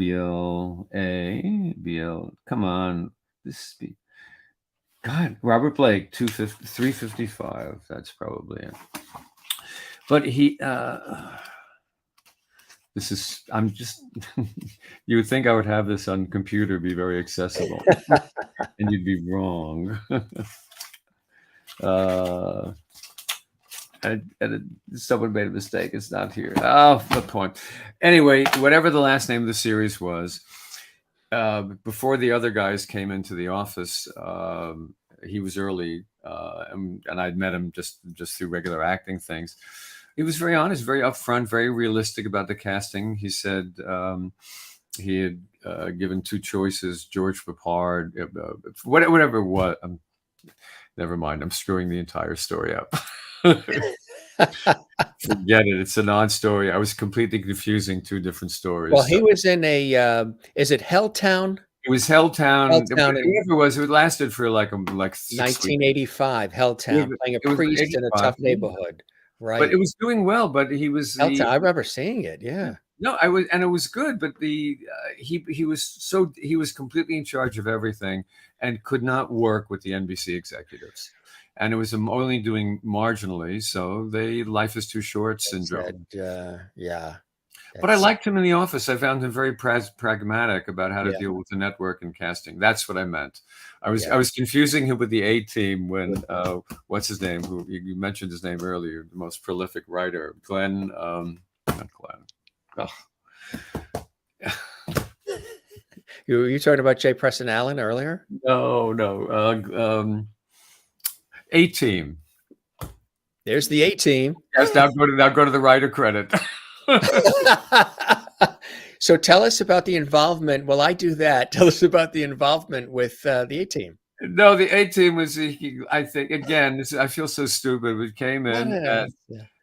Come on. God, Robert Blake, 355. That's probably it. But I'm just, you would think I would have this on computer, be very accessible, and you'd be wrong. Someone made a mistake. It's not here. Oh, the point. Anyway, whatever the last name of the series was, before the other guys came into the office, he was early, and I'd met him just through regular acting things. He was very honest, very upfront, very realistic about the casting. He said he had given two choices, George Papard, whatever it was. Never mind. I'm screwing the entire story up. Forget it. It's a non-story. I was completely confusing two different stories. Well, he was in is it Helltown? It was Helltown. Whatever it was, it lasted for like 1985. Helltown, playing a priest in a tough neighborhood. Right. But it was doing well. But he was. I remember seeing it. Yeah. No, and it was good. But he was completely in charge of everything and could not work with the NBC executives. And it was only doing marginally, so life is too short syndrome. Yeah. But I liked him in the office. I found him very pragmatic about how to deal with the network and casting. That's what I meant. I was confusing him with the A-Team when what's his name? Who you mentioned his name earlier? The most prolific writer, Glenn. Not Glenn. Oh. You talking about J. Preston Allen earlier? No. A-Team. There's the A-Team. Yes, now go to the writer credit. So tell us about the involvement. Well, I do that. Tell us about the involvement with the A-Team. No, the A-Team was, I think, again, I feel so stupid. We came in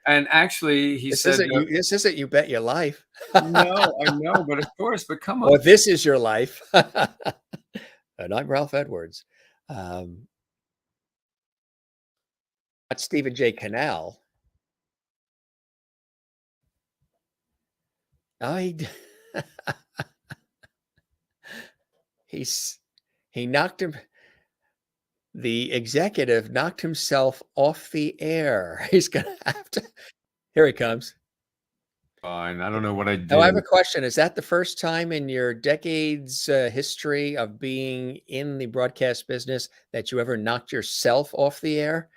and actually he said, this isn't You Bet Your Life. No, I know, but of course, but come on. Well, this is your life. And I'm Ralph Edwards. Not Stephen J. Cannell. I he's he knocked him the executive knocked himself off the air. He's gonna have to here he comes. Fine. I don't know what I Now I did. have a question. Is that the first time in your decades history of being in the broadcast business that you ever knocked yourself off the air?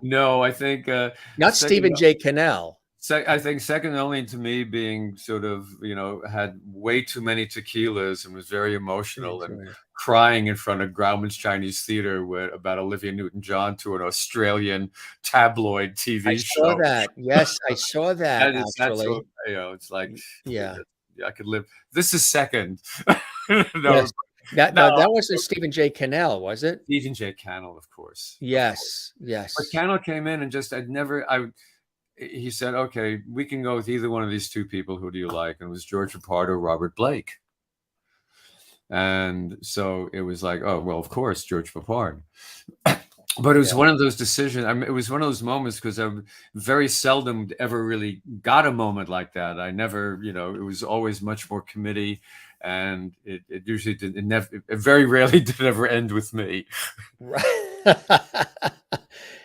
No, I think Not second. Stephen J. Cannell. I think second only to me being sort of, had way too many tequilas and was very emotional and crying in front of Grauman's Chinese Theater about Olivia Newton-John to an Australian tabloid TV I saw show. that. Yes, I saw that That's actually. what, it's like, Yeah. I could live. This is second. No, Yes. That no, that wasn't Stephen J. Cannell, was it? Stephen J. Cannell, of course. Yes. But Yes. Cannell came in and he said, okay, we can go with either one of these two people. Who do you like? And it was George Papard or Robert Blake. And so it was like, oh, well, of course, George Papard. But it was one of those decisions. I mean, it was one of those moments because I very seldom ever really got a moment like that. I never, it was always much more committee. And it usually did. It very rarely did ever end with me. Right.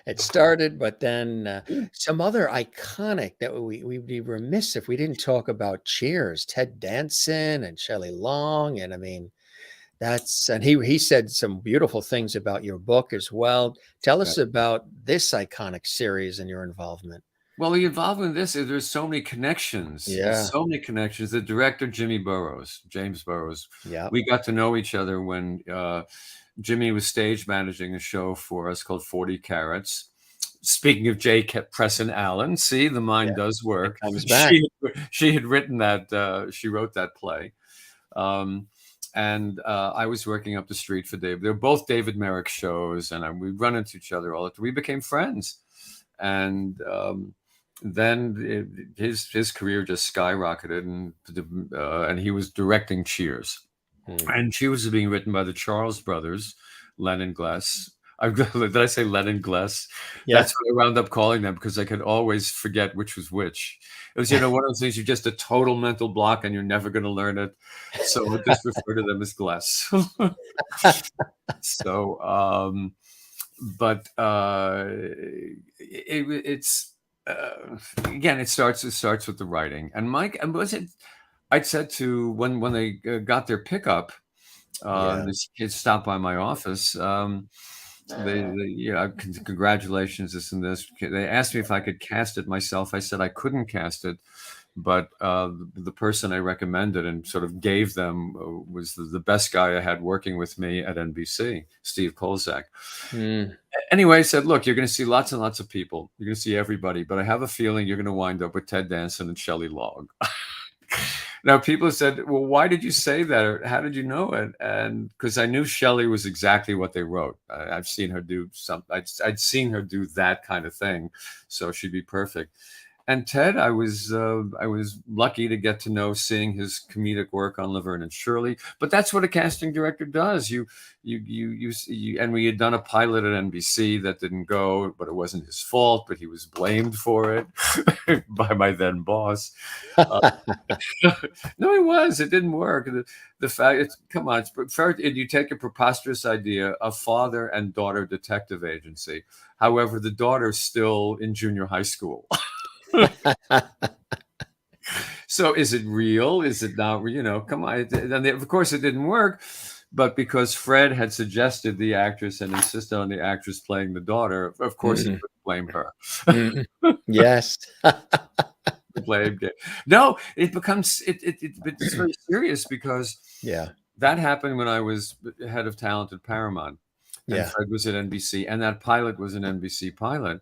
It started, but then some other iconic that we'd be remiss if we didn't talk about Cheers, Ted Danson and Shelley Long. And I mean, and he said some beautiful things about your book as well. Tell us about this iconic series and your involvement. Well, the involvement in this, there's so many connections. Yeah. There's so many connections. The director, James Burrows. Yeah. We got to know each other when Jimmy was stage managing a show for us called 40 Carats. Speaking of J. Preston Allen, see, the mind does work. Comes back. She had written that, she wrote that play. And I was working up the street for David. They were both David Merrick shows, and we'd run into each other all the time. We became friends. And then his career just skyrocketed, and he was directing Cheers. And Cheers was being written by the Charles brothers, Len and Gless. Did I say Len and Gless? Yeah. That's what I wound up calling them because I could always forget which was which. It was, one of those things, you're just a total mental block and you're never going to learn it. So we'll just refer to them as Gless. So, but it's again, it starts with the writing. And Mike, I'd said to when they got their pickup, these kids stopped by my office. Congratulations, this and this. They asked me if I could cast it myself. I said I couldn't cast it, but the person I recommended and sort of gave them was the best guy I had working with me at NBC, Steve Kolzak. Anyway, I said, look, you're going to see lots and lots of people. You're going to see everybody, but I have a feeling you're going to wind up with Ted Danson and Shelley Long. Now, people said, well, why did you say that? Or how did you know it? And because I knew Shelley was exactly what they wrote. I've seen her do I'd seen her do that kind of thing. So she'd be perfect. And Ted, I was lucky to get to know, seeing his comedic work on Laverne and Shirley. But that's what a casting director does. And we had done a pilot at NBC that didn't go, but it wasn't his fault. But he was blamed for it by my then boss. No, it was. It didn't work. The fact, come on, you take a preposterous idea, a father and daughter detective agency. However, the daughter's still in junior high school. So is it real? Is it not? Come on. And of course, it didn't work. But because Fred had suggested the actress and insisted on the actress playing the daughter, of course, he could blame her. Yes. Blamed it. No, it's very serious because that happened when I was head of talent at Paramount. And Fred was at NBC, and that pilot was an NBC pilot.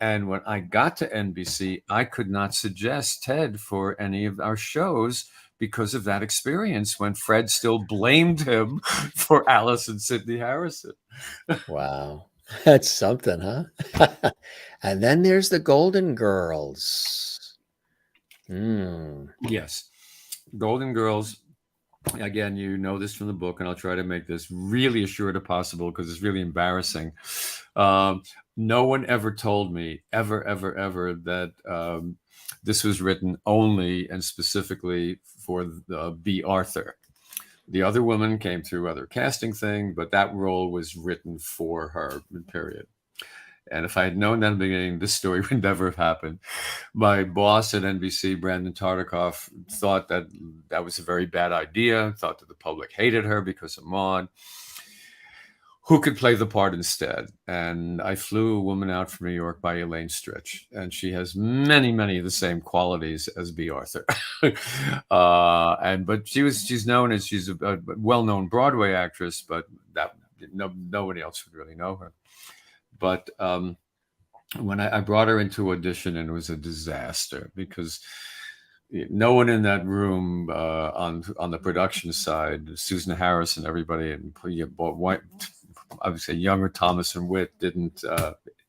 And when I got to NBC, I could not suggest Ted for any of our shows because of that experience when Fred still blamed him for Alice and Sidney Harrison. Wow. That's something, huh? And then there's the Golden Girls. Yes. Golden Girls. Again, you know this from the book, and I'll try to make this really as short as possible because it's really embarrassing. No one ever told me ever that this was written only and specifically for B. Arthur. The other woman came through other casting thing, but that role was written for her, period. And if I had known that in the beginning, this story would never have happened. My boss at NBC, Brandon Tartikoff, thought that that was a very bad idea, thought that the public hated her because of Maude. Who could play the part instead? And I flew a woman out from New York by Elaine Stritch, and she has many of the same qualities as B. Arthur. But she's known as, she's a well-known Broadway actress, but that nobody else would really know her. But when I brought her into audition, and it was a disaster because no one in that room on the production side, Susan Harris and everybody, and I would say younger Thomas and Witt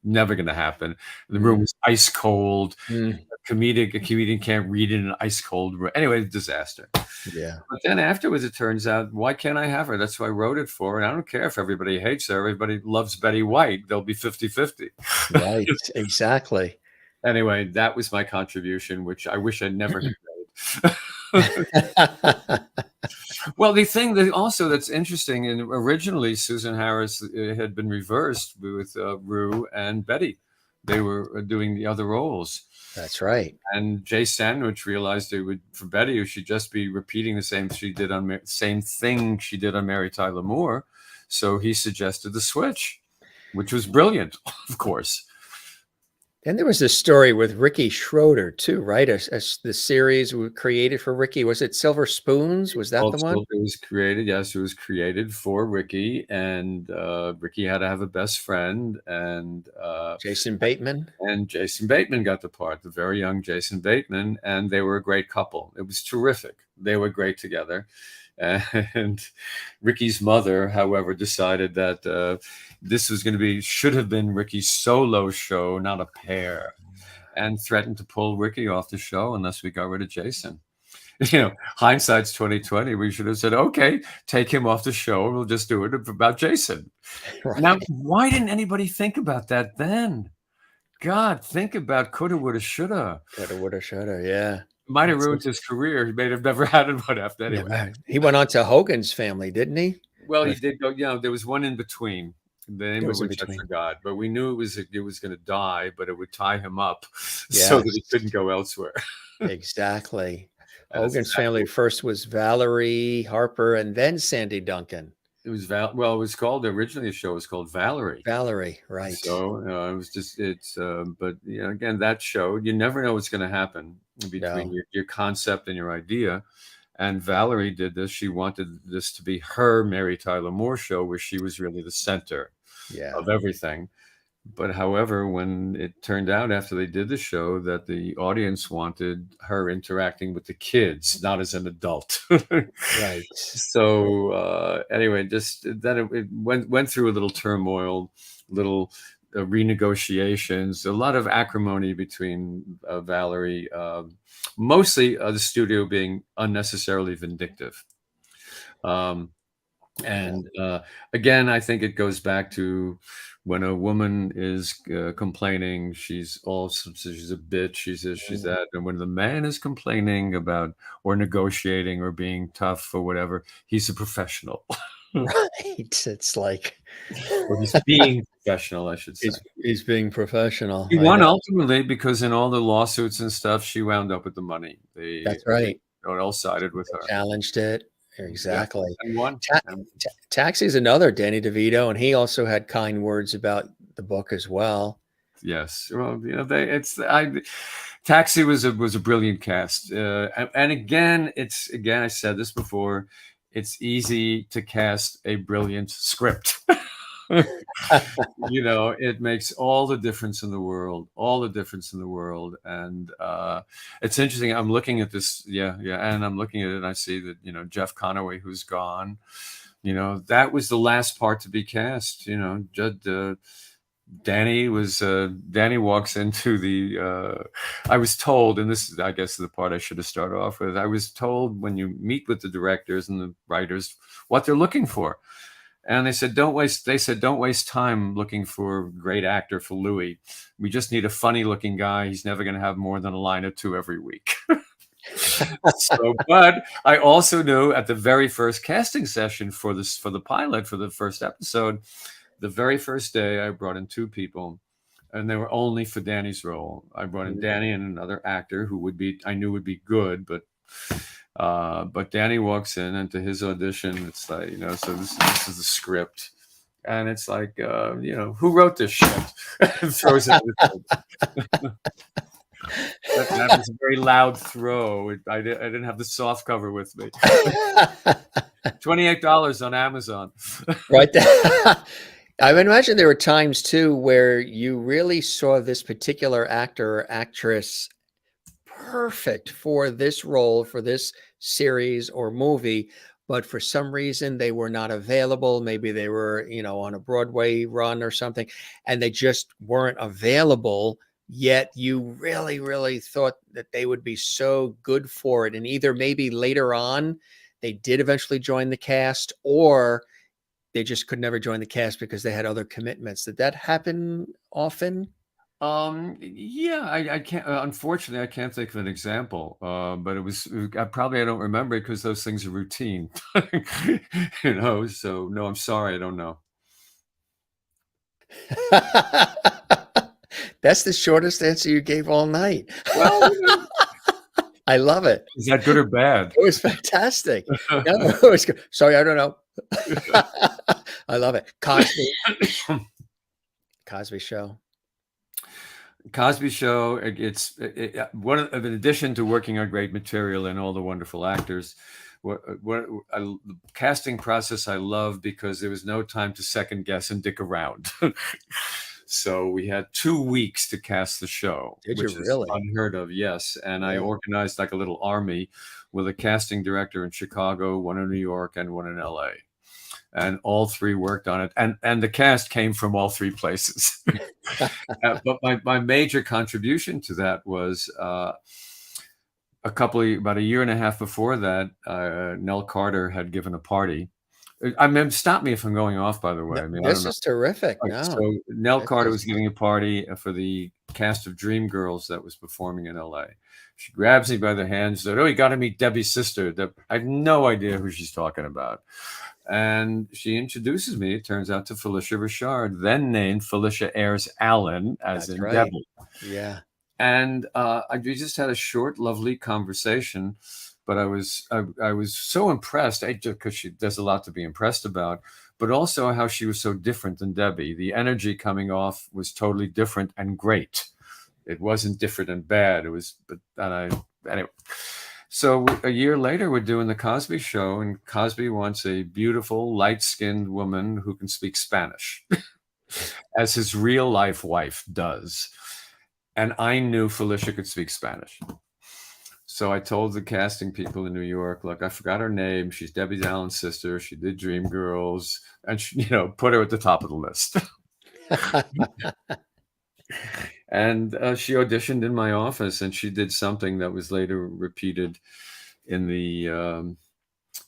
never going to happen. The room was ice cold. A comedian can't read in an ice cold room. Anyway, disaster. Yeah. But then afterwards, it turns out, why can't I have her? That's why I wrote it for her. And I don't care if everybody hates her. Everybody loves Betty White. They'll be 50-50. Right. Exactly. Anyway, that was my contribution, which I wish I'd never had made. Well, the thing that also that's interesting, and originally Susan Harris had been reversed with Rue and Betty. They were doing the other roles. That's right. And Jay Sandwich realized it would, for Betty, it should just be repeating the same thing she did on Mary Tyler Moore. So he suggested the switch, which was brilliant, of course. And there was a story with Ricky Schroeder too, right? The series created for Ricky. Was it Silver Spoons? Was that the one? It was created. Yes, it was created for Ricky, and Ricky had to have a best friend, and Jason Bateman. And Jason Bateman got the part, the very young Jason Bateman, and they were a great couple. It was terrific. They were great together. And Ricky's mother, however, decided that this was going to should have been Ricky's solo show, not a pair, and threatened to pull Ricky off the show unless we got rid of Jason. You know, hindsight's 2020. We should have said, okay, take him off the show. We'll just do it about Jason. Right. Now, why didn't anybody think about that then? God, think about coulda, woulda, shoulda. Coulda, woulda, shoulda. Yeah. Might have ruined his career. He may have never had one after anyway. Yeah, he went on to Hogan's Family, didn't he? Well, he did go. You know, there was one in between. The name of which I forgot, but we knew it was going to die, but it would tie him up so that he couldn't go elsewhere. Exactly. Hogan's Family first was Valerie Harper and then Sandy Duncan. It was it was called originally. The show was called Valerie. Valerie, right? So it was just but you know, again, that show, you never know what's going to happen between your concept and your idea. And Valerie did this. She wanted this to be her Mary Tyler Moore show, where she was really the center of everything. But however, when it turned out after they did the show that the audience wanted her interacting with the kids, not as an adult. Right. So anyway, just then it went through a little turmoil, little renegotiations, a lot of acrimony between Valerie, mostly the studio being unnecessarily vindictive. And again, I think it goes back to when a woman is complaining, she's a bitch, she's this, she's that. And when the man is complaining about or negotiating or being tough or whatever, he's a professional. Right. It's like, or he's being professional, I should say. He's being professional. He won ultimately because in all the lawsuits and stuff, she wound up with the money. That's right. They all sided with her. Challenged it. Exactly. Yeah, and won. Taxi's another, Danny DeVito, and he also had kind words about the book as well. Yes. Well, you know, Taxi was a brilliant cast. And again, I said this before, it's easy to cast a brilliant script. You know, it makes all the difference in the world, And it's interesting. I'm looking at this. And I'm looking at it and I see that, you know, Jeff Conaway, who's gone, you know, that was the last part to be cast. You know, Danny walks into the, I was told, and this is, I guess, the part I should have started off with. I was told when you meet with the directors and the writers what they're looking for. And they said, don't waste time looking for a great actor for Louis. We just need a funny looking guy. He's never going to have more than a line or two every week. So, but I also knew at the very first casting session for the pilot, for the first episode, the very first day I brought in 2 people, and they were only for Danny's role. I brought in Danny and another actor who I knew would be good, but Danny walks in, and to his audition, it's like, so this is the script, and it's like, who wrote this shit? And throws it. That was a very loud throw. I didn't have the soft cover with me. $28 on Amazon. Right there. I would imagine there were times too where you really saw this particular actor or actress perfect for this role, for this series or movie, but for some reason they were not available. Maybe they were, on a Broadway run or something, and they just weren't available. Yet you really, really thought that they would be so good for it. And either maybe later on they did eventually join the cast, or they just could never join the cast because they had other commitments. Did that happen often? Yeah, I can't, unfortunately, I can't think of an example. But I don't remember it because those things are routine, so no, I'm sorry. I don't know. That's the shortest answer you gave all night. Well, I love it. is that good or bad? It was fantastic. No, it was good. Sorry, I don't know. I love it. Cosby Show. Cosby Show. It's in addition to working on great material and all the wonderful actors, the casting process I love because there was no time to second guess and dick around. So we had 2 weeks to cast the show, Did which you is really? unheard of. Yes, and Yeah. I organized like a little army with a casting director in Chicago, one in New York, and one in LA. And all 3 worked on it, and the cast came from all 3 places. But my major contribution to that was about a year and a half before that, Nell Carter had given a party. I mean, stop me if I'm going off, by the way. I mean, I don't This know. is terrific. Right, No, so Nell This Carter is- was giving a party for the cast of Dreamgirls that was performing in LA. She grabs me by the hand and said, "Oh, you got to meet Debbie's sister." I have no idea who she's talking about. And she introduces me, it turns out, to Felicia Richard, then named Felicia Ayres Allen, as That's in right. Debbie. Yeah. And we just had a short, lovely conversation. But I was so impressed, because there's a lot to be impressed about, but also how she was so different than Debbie. The energy coming off was totally different and great. It wasn't different and bad. Anyway. So a year later, we're doing the Cosby Show, and Cosby wants a beautiful, light-skinned woman who can speak Spanish, as his real-life wife does. And I knew Felicia could speak Spanish. So I told the casting people in New York, look, I forgot her name. She's Debbie Allen's sister. She did Dreamgirls, and put her at the top of the list. And she auditioned in my office, and she did something that was later repeated in the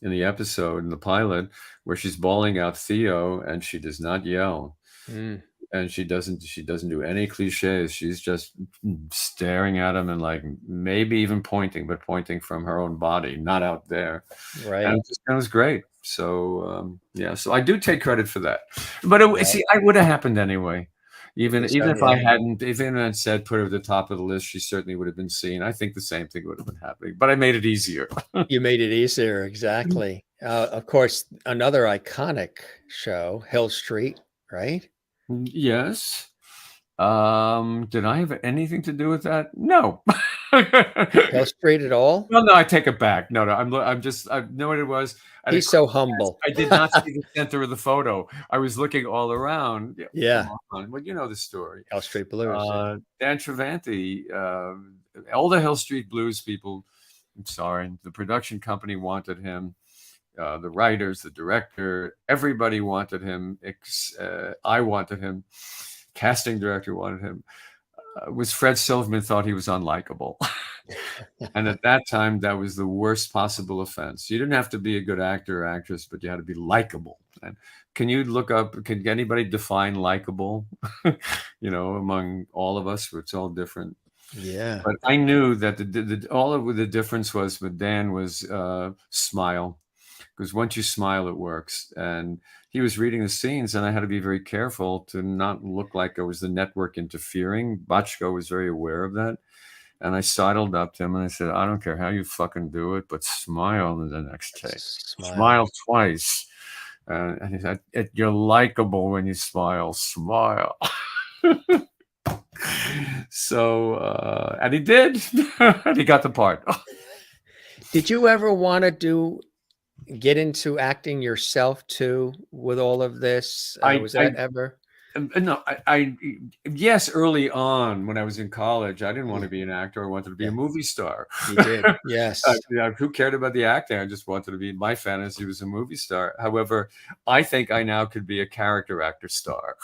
episode, in the pilot, where she's bawling out Theo, and she does not yell. Mm. And she doesn't do any cliches. She's just staring at him and like maybe even pointing, but pointing from her own body, not out there. Right. And it was great. So so I do take credit for that. But I would have happened anyway. Even if I hadn't, even if I had said put her at the top of the list, she certainly would have been seen. I think the same thing would have been happening, but I made it easier. You made it easier, exactly. Of course, another iconic show, Hill Street, right? Yes. Did I have anything to do with that? No. Hill Street at all? No, I take it back. No, I know what it was. He's so humble. I did not see the center of the photo. I was looking all around. Yeah. Well, you know the story. Hill Street Blues. Dan Travanti, all the Hill Street Blues people, I'm sorry, the production company wanted him. The writers, the director, everybody wanted him. I wanted him. Casting director wanted him. Was Fred Silverman thought he was unlikable. And at that time, that was the worst possible offense. You didn't have to be a good actor or actress, but you had to be likable. And can you look up? Can anybody define likable? Among all of us, it's all different. Yeah. But I knew that all of the difference was with Dan was smile, because once you smile, it works. And he was reading the scenes, and I had to be very careful to not look like I was the network interfering. Bochco was very aware of that. And I sidled up to him and I said, I don't care how you fucking do it, but smile in the next take. Smile twice. And he said, you're likable when you smile. Smile. So, and he did. And he got the part. Did you ever want to get into acting yourself too with all of this? Was that ever? No, yes, early on when I was in college, I didn't want to be an actor. I wanted to be a movie star. You did, yes. Who cared about the acting? I just wanted to be, my fantasy was a movie star. However, I think I now could be a character actor star.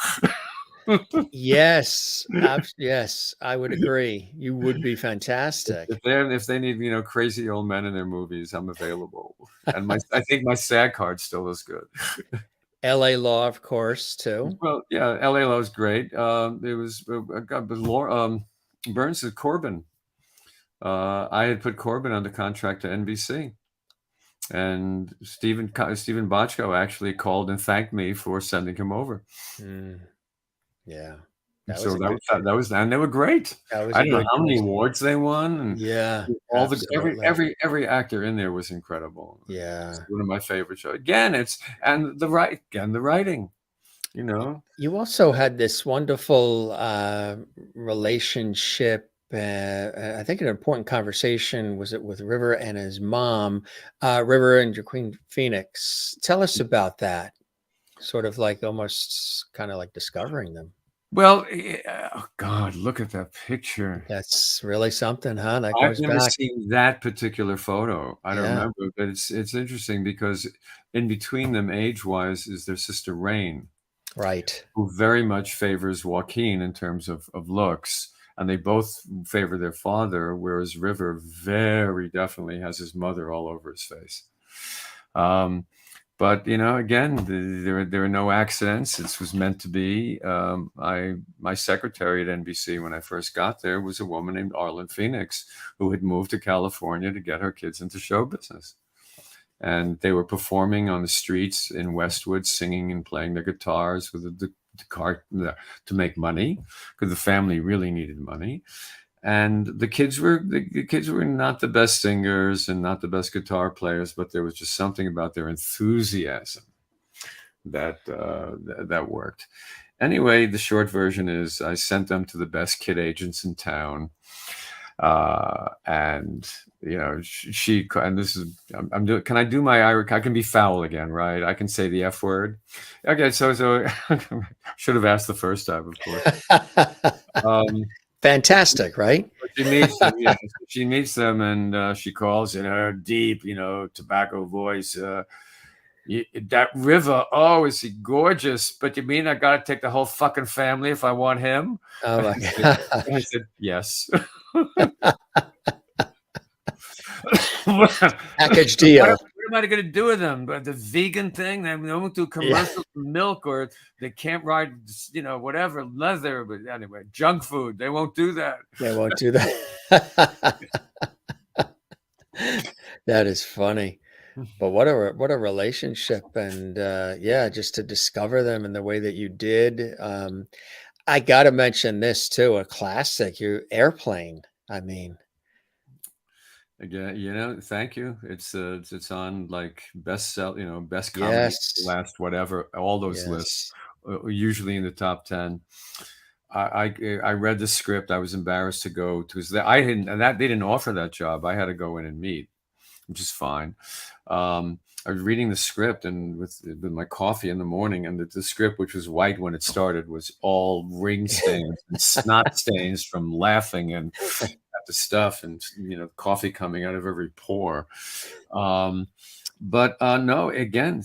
Yes, yes, I would agree. You would be fantastic. If they need crazy old men in their movies, I'm available. And I think my SAG card still is good. LA Law, of course, too. Well, yeah, LA Law is great. It was Laura Burns and Corbin. I had put Corbin under contract to NBC, and Stephen Bochco actually called and thanked me for sending him over. Yeah. That was and they were great. I don't know how many awards they won. And yeah, all every actor in there was incredible. Yeah, it's one of my favorite shows. Again, the writing. You also had this wonderful relationship. I think an important conversation was it with River and his mom, River and Joaquin Phoenix. Tell us about that. Sort of like almost kind of like discovering them. Well, oh God, look at that picture. That's really something, huh? That I've never seen that particular photo. I don't remember, but it's interesting because in between them, age-wise, is their sister Rain, right? Who very much favors Joaquin in terms of looks, and they both favor their father, whereas River very definitely has his mother all over his face. But again, there are no accidents. This was meant to be. My secretary at NBC when I first got there was a woman named Arlen Phoenix, who had moved to California to get her kids into show business, and they were performing on the streets in Westwood, singing and playing their guitars with the car to make money, because the family really needed money. And the kids were not the best singers and not the best guitar players, but there was just something about their enthusiasm that worked. Anyway, the short version is I sent them to the best kid agents in town, and and this is I'm doing. Can I do my Irish? I can be foul again, right? I can say the F word. Okay, so should have asked the first time, of course. Fantastic, right? She meets them, yeah. She meets them, and she calls in her deep, tobacco voice. That River, oh, is he gorgeous? But you mean I got to take the whole fucking family if I want him? Oh my God! I said yes. Package deal. What am I going to do with them? But the vegan thing, they won't do commercial milk, or they can't ride, whatever, leather. But anyway, junk food, they won't do that. They won't do that. That is funny. But what a relationship, and just to discover them in the way that you did. I got to mention this too, a classic, your Airplane. I mean. Again, thank you. It's on like best comedy, last whatever, all those lists, usually in the top 10. I read the script. I was embarrassed to go to, they didn't offer that job. I had to go in and meet, which is fine. I was reading the script and with my coffee in the morning, and the script, which was white when it started, was all ring stains and snot stains from laughing and the stuff, and coffee coming out of every pore. But no, again,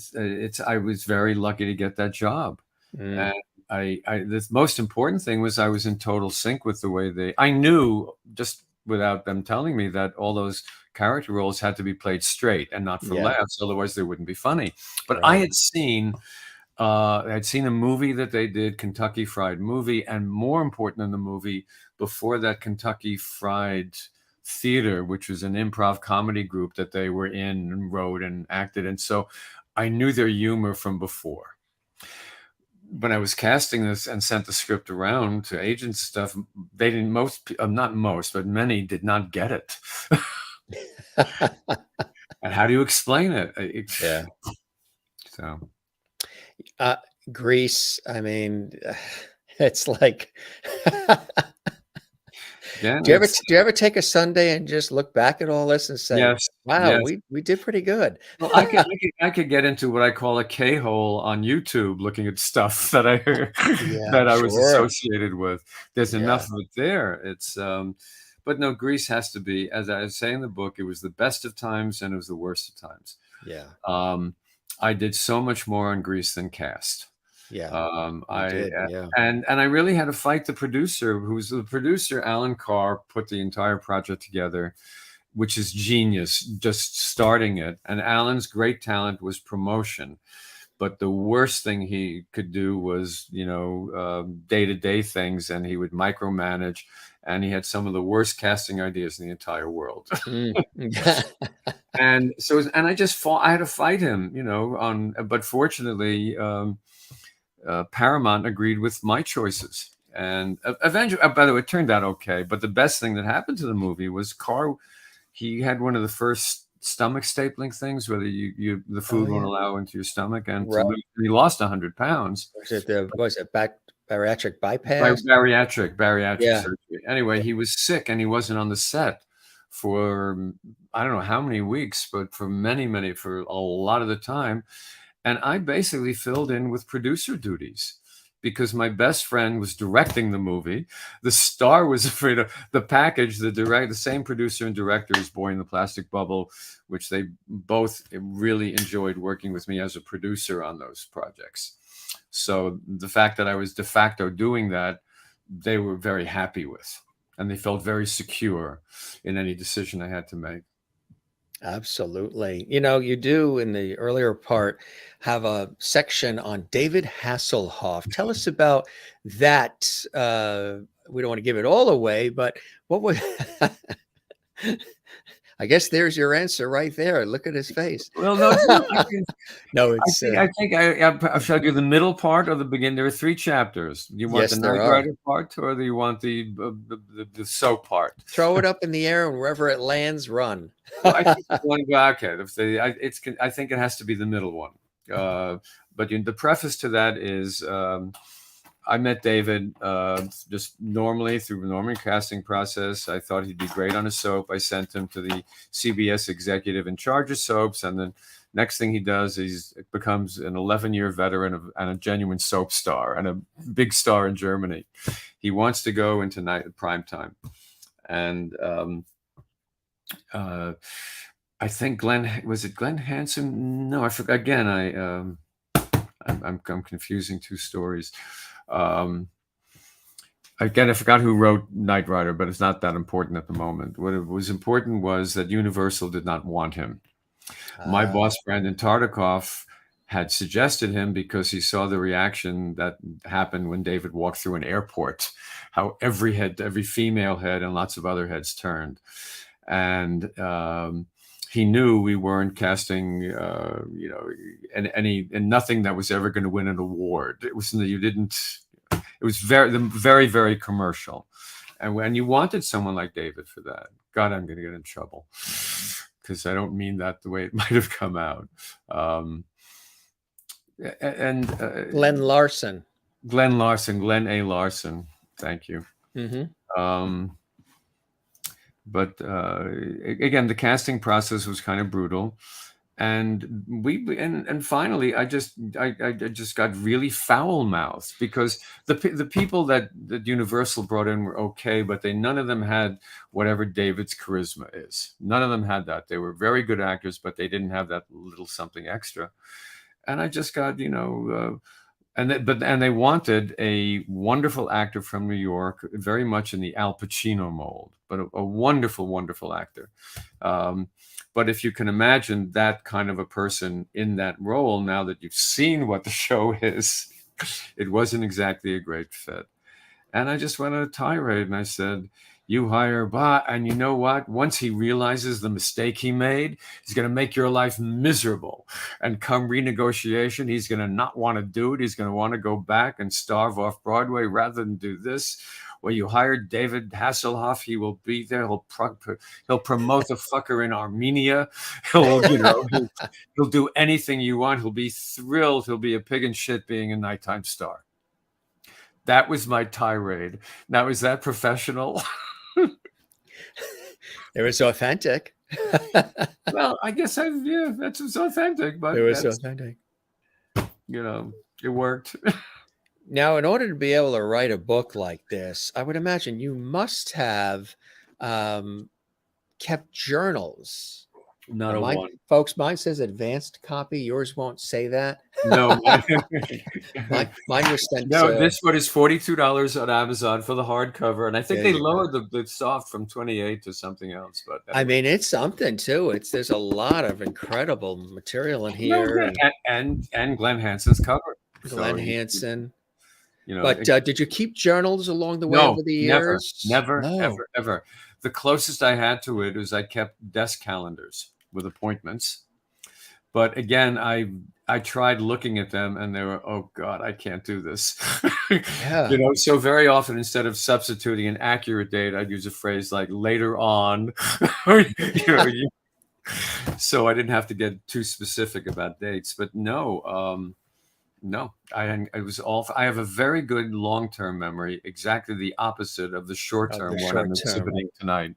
I was very lucky to get that job. And the most important thing was I was in total sync with the way I knew just without them telling me that all those character roles had to be played straight and not for Yeah. laughs, otherwise they wouldn't be funny. But Right. I had seen a movie that they did, Kentucky Fried Movie, and more important than the movie, before that, Kentucky Fried Theater, which was an improv comedy group that they were in and wrote and acted. And so I knew their humor from before. When I was casting this and sent the script around to agents and stuff, they didn't, not most, but many did not get it. And how do you explain it? Yeah. So. Grease, I mean, it's like, Yeah, do you ever take a Sunday and just look back at all this and say, yes, wow, yes. we did pretty good? Well, I could get into what I call a K-hole on YouTube, looking at stuff that I that I was sure. associated with. There's enough Yeah. of it there. It's but no, Grease has to be, as I say in the book, it was the best of times and it was the worst of times. Yeah. I did so much more on Grease than Cast. Yeah. And I really had to fight the producer, who's the producer, Alan Carr, put the entire project together, which is genius, just starting it. And Alan's great talent was promotion. But the worst thing he could do was, day-to-day things, and he would micromanage. And he had some of the worst casting ideas in the entire world. And so, I just fought. I had to fight him, but fortunately, Paramount agreed with my choices. And eventually, by the way, it turned out okay. But the best thing that happened to the movie was Carr. He had one of the first stomach stapling things, where the food won't allow into your stomach, and he lost 100 pounds. Was it bariatric bypass? Bariatric surgery. Anyway, he was sick and he wasn't on the set for I don't know how many weeks, but for for a lot of the time. And I basically filled in with producer duties, because my best friend was directing the movie. The star was afraid of the package. The same producer and director is Boy in the Plastic Bubble, which they both really enjoyed working with me as a producer on those projects. So the fact that I was de facto doing that, they were very happy with, and they felt very secure in any decision I had to make. Absolutely. You do, in the earlier part, have a section on David Hasselhoff. Tell us about that. We don't want to give it all away, but what was I guess there's your answer right there. Look at his face. Well, no, no, it's. I think shall I do the middle part or the beginning? There are 3 chapters. Do you want the Knight Rider part, or do you want the soap part? Throw it up in the air, and wherever it lands, run. Well, I think I think it has to be the middle one. But the preface to that is, I met David just normally through the normal casting process. I thought he'd be great on a soap. I sent him to the CBS executive in charge of soaps, and then next thing he does is becomes an 11-year veteran and a genuine soap star and a big star in Germany. He wants to go into prime time, and I think Glenn Hansen? No, I forgot. Again, I'm confusing 2 stories. Again, I forgot who wrote Knight Rider, but it's not that important at the moment. What was important was that Universal did not want him. My boss, Brandon Tartikoff, had suggested him because he saw the reaction that happened when David walked through an airport, how every female head and lots of other heads turned. And he knew we weren't casting, and nothing that was ever going to win an award. It was It was very, very commercial, and when you wanted someone like David for that, God, I'm going to get in trouble, because I don't mean that the way it might have come out. Glenn Larson. Glenn A. Larson. Thank you. Mm-hmm. But again, the casting process was kind of brutal, and finally, I just got really foul mouthed, because the people that Universal brought in were okay, but none of them had whatever David's charisma is. None of them had that. They were very good actors, but they didn't have that little something extra. And I just got and they wanted a wonderful actor from New York, very much in the Al Pacino mold, but a wonderful, wonderful actor. But if you can imagine that kind of a person in that role, now that you've seen what the show is, it wasn't exactly a great fit. And I just went on a tirade and I said, you hire Bob, and you know what? Once he realizes the mistake he made, he's going to make your life miserable. And come renegotiation, he's going to not want to do it. He's going to want to go back and starve off Broadway rather than do this. Well, you hired David Hasselhoff. He will be there. He'll promote the fucker in Armenia. He'll do anything you want. He'll be thrilled. He'll be a pig in shit being a nighttime star. That was my tirade. Now, is that professional? It was authentic. Well, I guess that's authentic, but It was authentic. It worked. Now, in order to be able to write a book like this, I would imagine you must have kept journals. Not a one. Folks, mine says advanced copy. Yours won't say that. No. Mine was sent. No, this one is $42 on Amazon for the hardcover, and I think they lowered the soft from 28 to something else. But I mean, it's something too. There's a lot of incredible material in here, and Glenn Hanson's cover. Glenn Hanson. But did you keep journals along the way over the years? Never, ever. The closest I had to it was I kept desk calendars with appointments. But again, I tried looking at them and they were, oh God, I can't do this. Yeah. So very often instead of substituting an accurate date, I'd use a phrase like later on. So I didn't have to get too specific about dates. But no, I have a very good long-term memory, exactly the opposite of the short-term one I'm exhibiting tonight.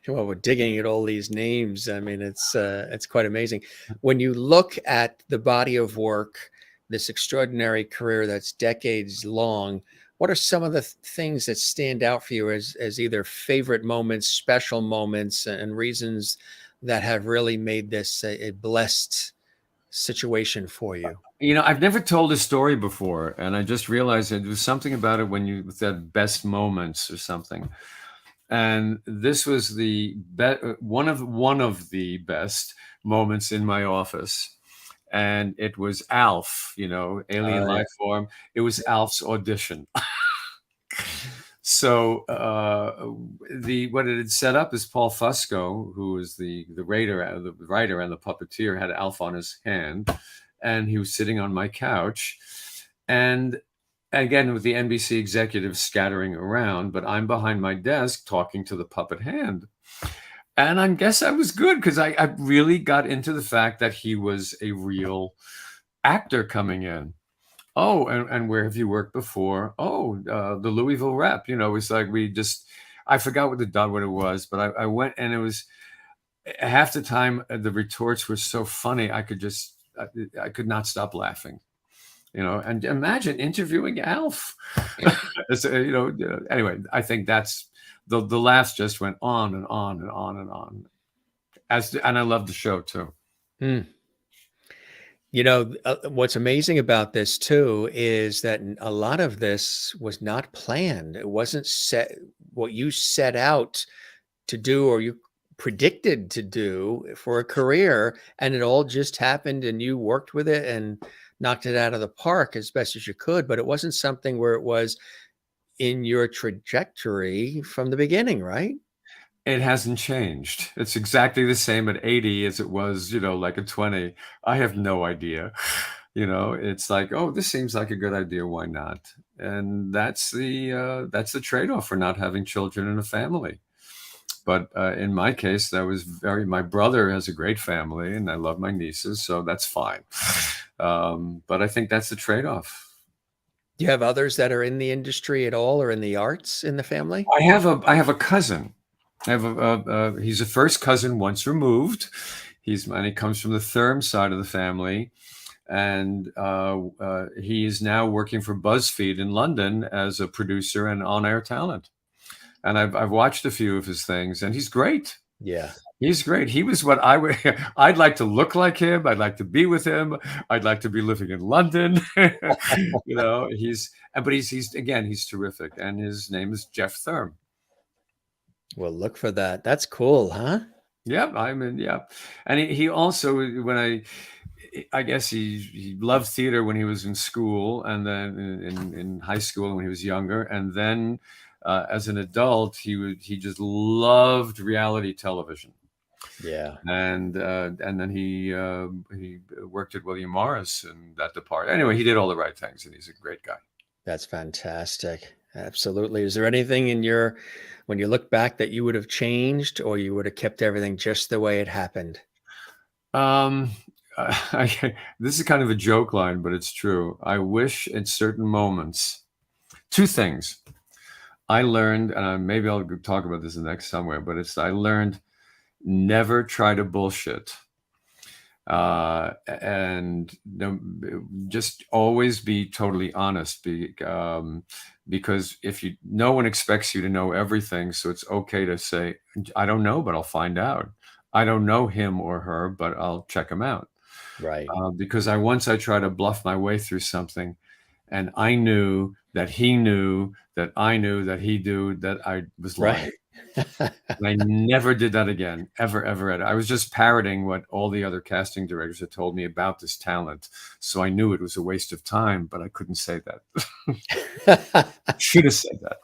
Well, we're digging at all these names. I mean, it's quite amazing. When you look at the body of work, this extraordinary career that's decades long, what are some of the things that stand out for you as either favorite moments, special moments, and reasons that have really made this a blessed situation for you? I've never told a story before, and I just realized there was something about it when you said best moments or something. And this was one of the best moments in my office. And it was Alf, alien life form. It was Alf's audition. So what it had set up is Paul Fusco, who was the writer and the puppeteer, had Alf on his hand, and he was sitting on my couch, and again with the NBC executives scattering around, but I'm behind my desk talking to the puppet hand, and I guess I was good because I really got into the fact that he was a real actor coming in. Oh, and where have you worked before? Oh, the Louisville Rep. It's like I forgot what it was, but I went, and it was half the time the retorts were so funny I could not stop laughing. And imagine interviewing Alf. Anyway, I think that's the laughs just went on and on and on and on. And I love the show too. What's amazing about this too is that a lot of this was not planned. It wasn't what you set out to do or you predicted to do for a career, and it all just happened and you worked with it and knocked it out of the park as best as you could. But it wasn't something where it was in your trajectory from the beginning, right? It hasn't changed. It's exactly the same at 80 as it was, like at 20. I have no idea. It's like, oh, this seems like a good idea. Why not? And that's the trade-off for not having children in a family. But in my case, my brother has a great family and I love my nieces, so that's fine. But I think that's the trade-off. Do you have others that are in the industry at all or in the arts in the family? I have a cousin. He's a first cousin once removed. He comes from the Thurm side of the family, and he is now working for BuzzFeed in London as a producer and on-air talent. And I've watched a few of his things, and he's great. Yeah, He's great. He was what I would. I'd like to look like him. I'd like to be with him. I'd like to be living in London. But he's again, he's terrific, and his name is Jeff Thurm. Well, look for that. That's cool, huh? Yeah, and he also I guess he loved theater when he was in school, and then in high school when he was younger, and then as an adult he just loved reality television. Yeah. And then he worked at William Morris in that department. Anyway, he did all the right things, and he's a great guy. That's fantastic. Absolutely. Is there anything when you look back that you would have changed, or you would have kept everything just the way it happened? This is kind of a joke line, but it's true. I wish in certain moments, two things. I learned, and maybe I'll talk about this next somewhere, but I learned never try to bullshit. And just always be totally honest. Because no one expects you to know everything, so it's okay to say, I don't know, but I'll find out. I don't know him or her, but I'll check him out. Right. Because I tried to bluff my way through something, and I knew that he knew that I knew that he knew that I was lying. Right. And I never did that again, ever, ever. I was just parroting what all the other casting directors had told me about this talent. So I knew it was a waste of time, but I couldn't say that. Should have said that.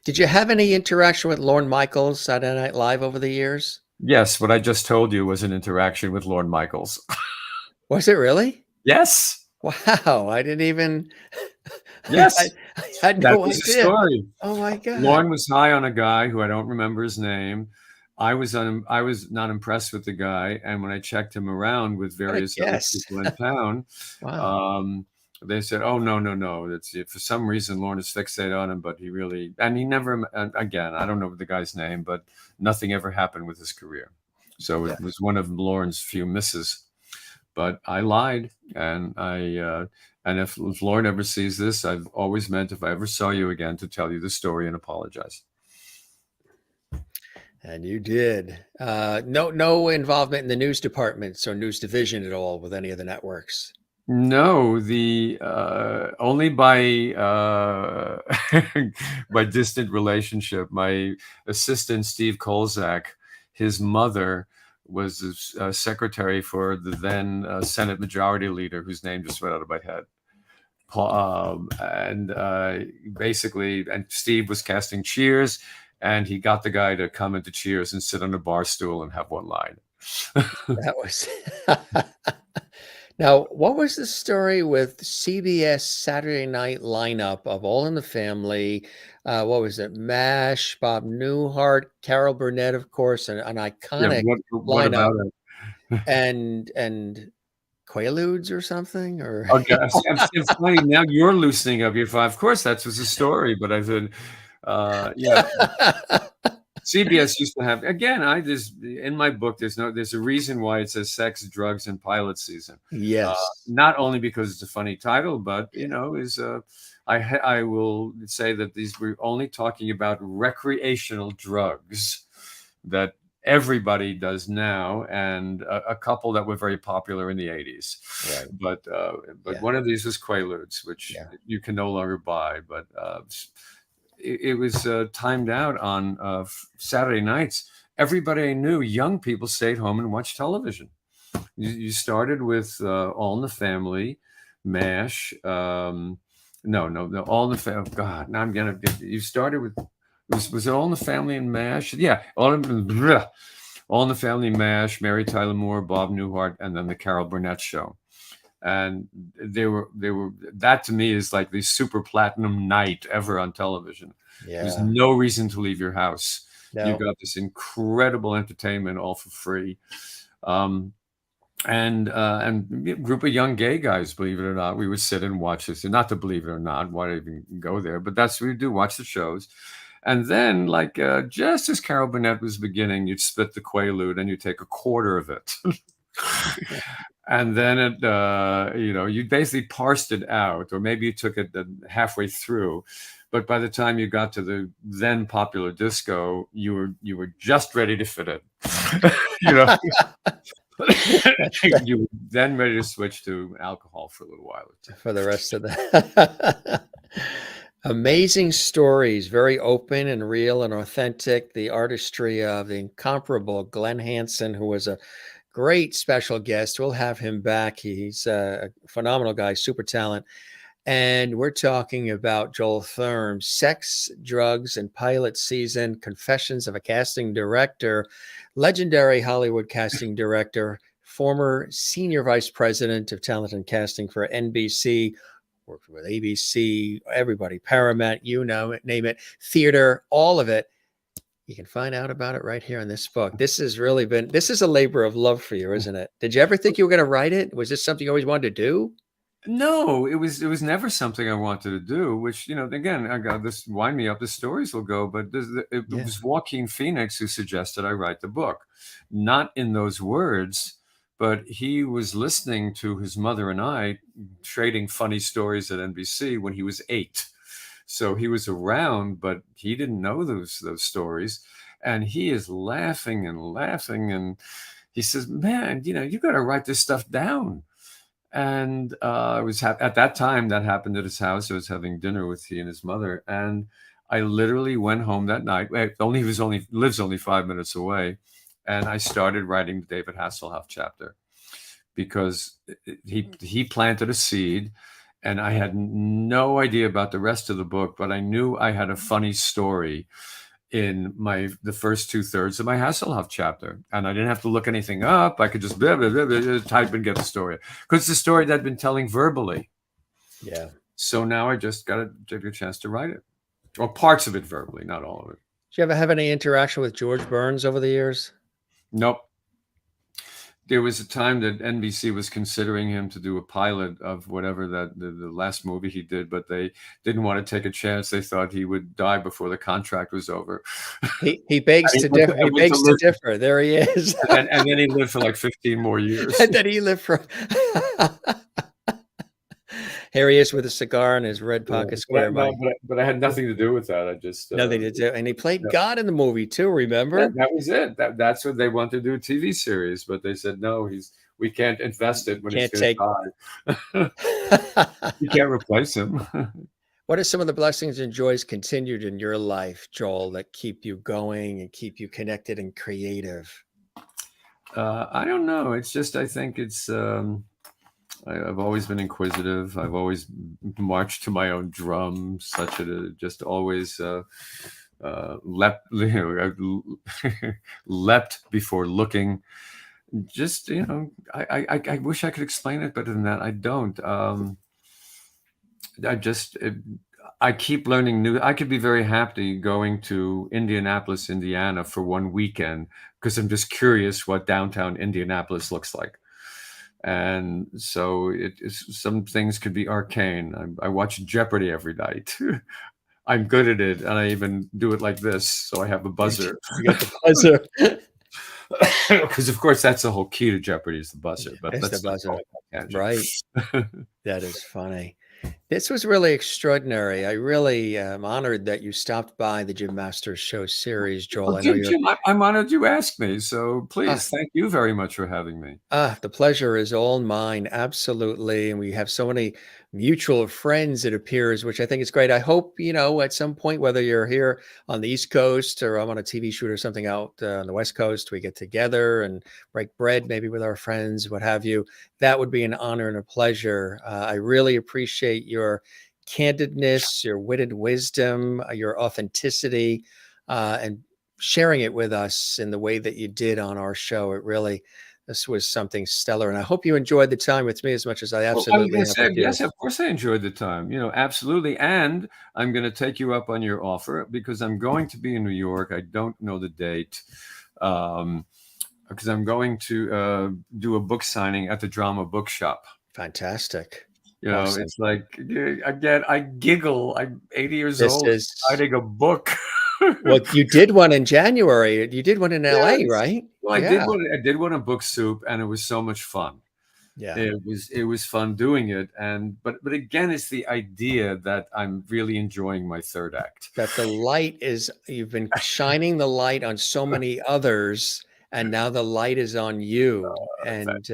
Did you have any interaction with Lorne Michaels, Saturday Night Live, over the years? Yes, what I just told you was an interaction with Lorne Michaels. Was it really? Yes. Wow. I didn't even. Yes. I had That no was the idea. story. Oh my God. Lorne was high on a guy who I don't remember his name. I was not impressed with the guy, and when I checked him around with various other people in town, Wow. they said, "Oh no, that's it. For some reason Lorne is fixated on him, but he never. Again, I don't know the guy's name, but nothing ever happened with his career. So it was one of Lorne's few misses. But I lied, and and if Lorne ever sees this, I've always meant, if I ever saw you again, to tell you the story and apologize." And you did. No involvement in the news departments or news division at all with any of the networks. No, only by by distant relationship. My assistant, Steve Kolzak, his mother was a secretary for the then Senate Majority Leader, whose name just went out of my head. Basically, and Steve was casting Cheers, and he got the guy to come into Cheers and sit on a bar stool and have one line. That was. Now, what was the story with CBS Saturday night lineup of All in the Family? What was it? MASH, Bob Newhart, Carol Burnett, of course, an iconic what lineup. about it? and Quaaludes or something? Or Okay, it's funny now you're loosening up your five. Of course, that was a story, but I said, yeah. CBS used to have, again, in my book, there's a reason why it says Sex, Drugs, and Pilot Season. Yes. Not only because it's a funny title, but I will say that we're only talking about recreational drugs that everybody does now, and a couple that were very popular in the 80s. Right. But one of these was Quaaludes, which you can no longer buy, but it was timed out on Saturday nights. Everybody I knew, young people, stayed home and watched television. You started with All in the Family, MASH. No, All in the Family. Oh, God, now I'm gonna. You started with. Was it All in the Family and MASH? Yeah, All in the Family, MASH, Mary Tyler Moore, Bob Newhart, and then the Carol Burnett Show. And they were that to me is like the super platinum night ever on television. Yeah. There's no reason to leave your house. No. You got this incredible entertainment all for free. And a group of young gay guys, believe it or not, we would sit and watch this. And not to believe it or not, why even go there? But that's what we do, watch the shows. And then, just as Carol Burnett was beginning, you'd split the Quaalude and you take a quarter of it. And then you basically parsed it out, or maybe you took it halfway through. But by the time you got to the then popular disco, you were just ready to fit it. you know, you were then ready to switch to alcohol for a little while or two. For the rest of the amazing stories, very open and real and authentic. The artistry of the incomparable Glenn Hansen, who was a great special guest. We'll have him back. He's a phenomenal guy, super talent. And we're talking about Joel Thurm, Sex, Drugs, and Pilot Season, Confessions of a Casting Director, legendary Hollywood casting director, former senior vice president of talent and casting for NBC, worked with ABC, everybody, Paramount, you know it, name it, theater, all of it. You can find out about it right here in this book. This has really been, this is a labor of love for you, isn't it? Did you ever think you were going to write it? Was this something you always wanted to do? No, it was never something I wanted to do, which, again, I got this, wind me up, the stories will go, but it was Joaquin Phoenix who suggested I write the book. Not in those words, but he was listening to his mother and I trading funny stories at NBC when he was 8. So he was around, but he didn't know those stories. And he is laughing and laughing. And he says, man, you got to write this stuff down. And I was at that time that happened at his house. I was having dinner with he and his mother, and I literally went home that night. He lives only 5 minutes away, and I started writing the David Hasselhoff chapter because he planted a seed, and I had no idea about the rest of the book, but I knew I had a funny story in the first 2/3 of my Hasselhoff chapter, and I didn't have to look anything up. I could just blah, blah, blah, blah, type and get the story, because it's the story that I'd been telling verbally. Yeah. So now I just got to take a chance to write it, or parts of it verbally, not all of it. Did you ever have any interaction with George Burns over the years? Nope. There was a time that NBC was considering him to do a pilot of whatever the last movie he did, but they didn't want to take a chance. They thought he would die before the contract was over. He begs to differ. He begs to differ. There he is. and then he lived for like 15 more years. And then he lived for. Here he is with a cigar and his red pocket square. But I had nothing to do with that. I just nothing to do. And he played God in the movie too. Remember? That was it. That's what they wanted to do, a TV series, but they said no. We can't invest it when he's going to die. You can't replace him. What are some of the blessings and joys continued in your life, Joel, that keep you going and keep you connected and creative? I don't know. It's just, I think it's. I've always been inquisitive. I've always marched to my own drum, just always leapt, leapt before looking. Just, I wish I could explain it better than that. I don't. I keep learning new. I could be very happy going to Indianapolis, Indiana for one weekend because I'm just curious what downtown Indianapolis looks like. And so some things could be arcane. I watch Jeopardy every night. I'm good at it, and I even do it like this, so I have a buzzer. You got the buzzer. Because of course that's the whole key to Jeopardy is the buzzer. But it's that's the buzzer, right? That is funny. This was really extraordinary. I really am honored that you stopped by the Jim Masters Show series, Joel. Well, Jim, I'm honored you asked me. So please, thank you very much for having me. The pleasure is all mine. Absolutely. And we have so many mutual friends, it appears, which I think is great. I hope, at some point, whether you're here on the East Coast or I'm on a TV shoot or something out on the West Coast, we get together and break bread, maybe with our friends, what have you. That would be an honor and a pleasure. I really appreciate your candidness, your witted wisdom, your authenticity, and sharing it with us in the way that you did on our show. This was something stellar, and I hope you enjoyed the time with me as much as I absolutely have. Yes, of course I enjoyed the time. Absolutely, and I'm going to take you up on your offer because I'm going to be in New York. I don't know the date, because I'm going to do a book signing at the Drama Bookshop. Fantastic. Awesome. It's like, again, I giggle. I'm 80 years old, writing a book. Well, you did one in January. You did one in LA, right? Well, I did one at Book Soup, and it was so much fun. Yeah, it was fun doing it, but again, it's the idea that I'm really enjoying my third act. That the light you've been shining the light on so many others, and now the light is on you. And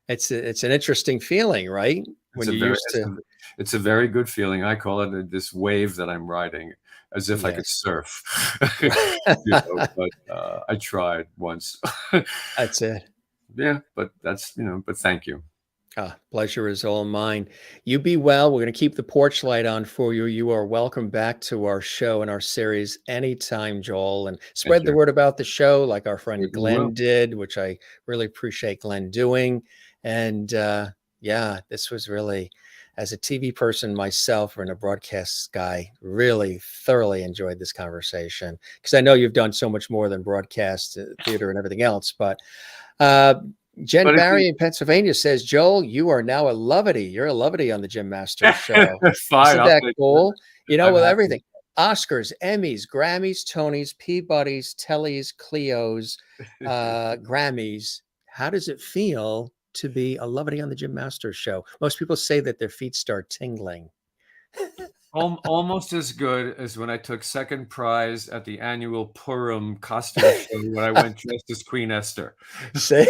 it's an interesting feeling, right? When you used to. It's a very good feeling. I call it this wave that I'm riding, as if I could surf. But I tried once. That's it. Yeah, but that's, but thank you. Pleasure is all mine. You be well. We're going to keep the porch light on for you. You are welcome back to our show and our series anytime, Joel, and spread the word about the show like our friend Glenn did, which I really appreciate Glenn doing. And this was really, as a TV person myself and a broadcast guy, really thoroughly enjoyed this conversation, because I know you've done so much more than broadcast, theater and everything else. But Jen Barry in Pennsylvania says, Joel, you are now a Lovety. You're a Lovety on the Jim Masters show. Fine, Isn't that cool? With everything. Oscars, Emmys, Grammys, Tonys, Peabodys, Tellys, Cleos, Grammys. How does it feel to be a Lovety on the Jim Masters show? Most people say that their feet start tingling. Almost as good as when I took second prize at the annual Purim costume show when I went dressed as Queen Esther. See,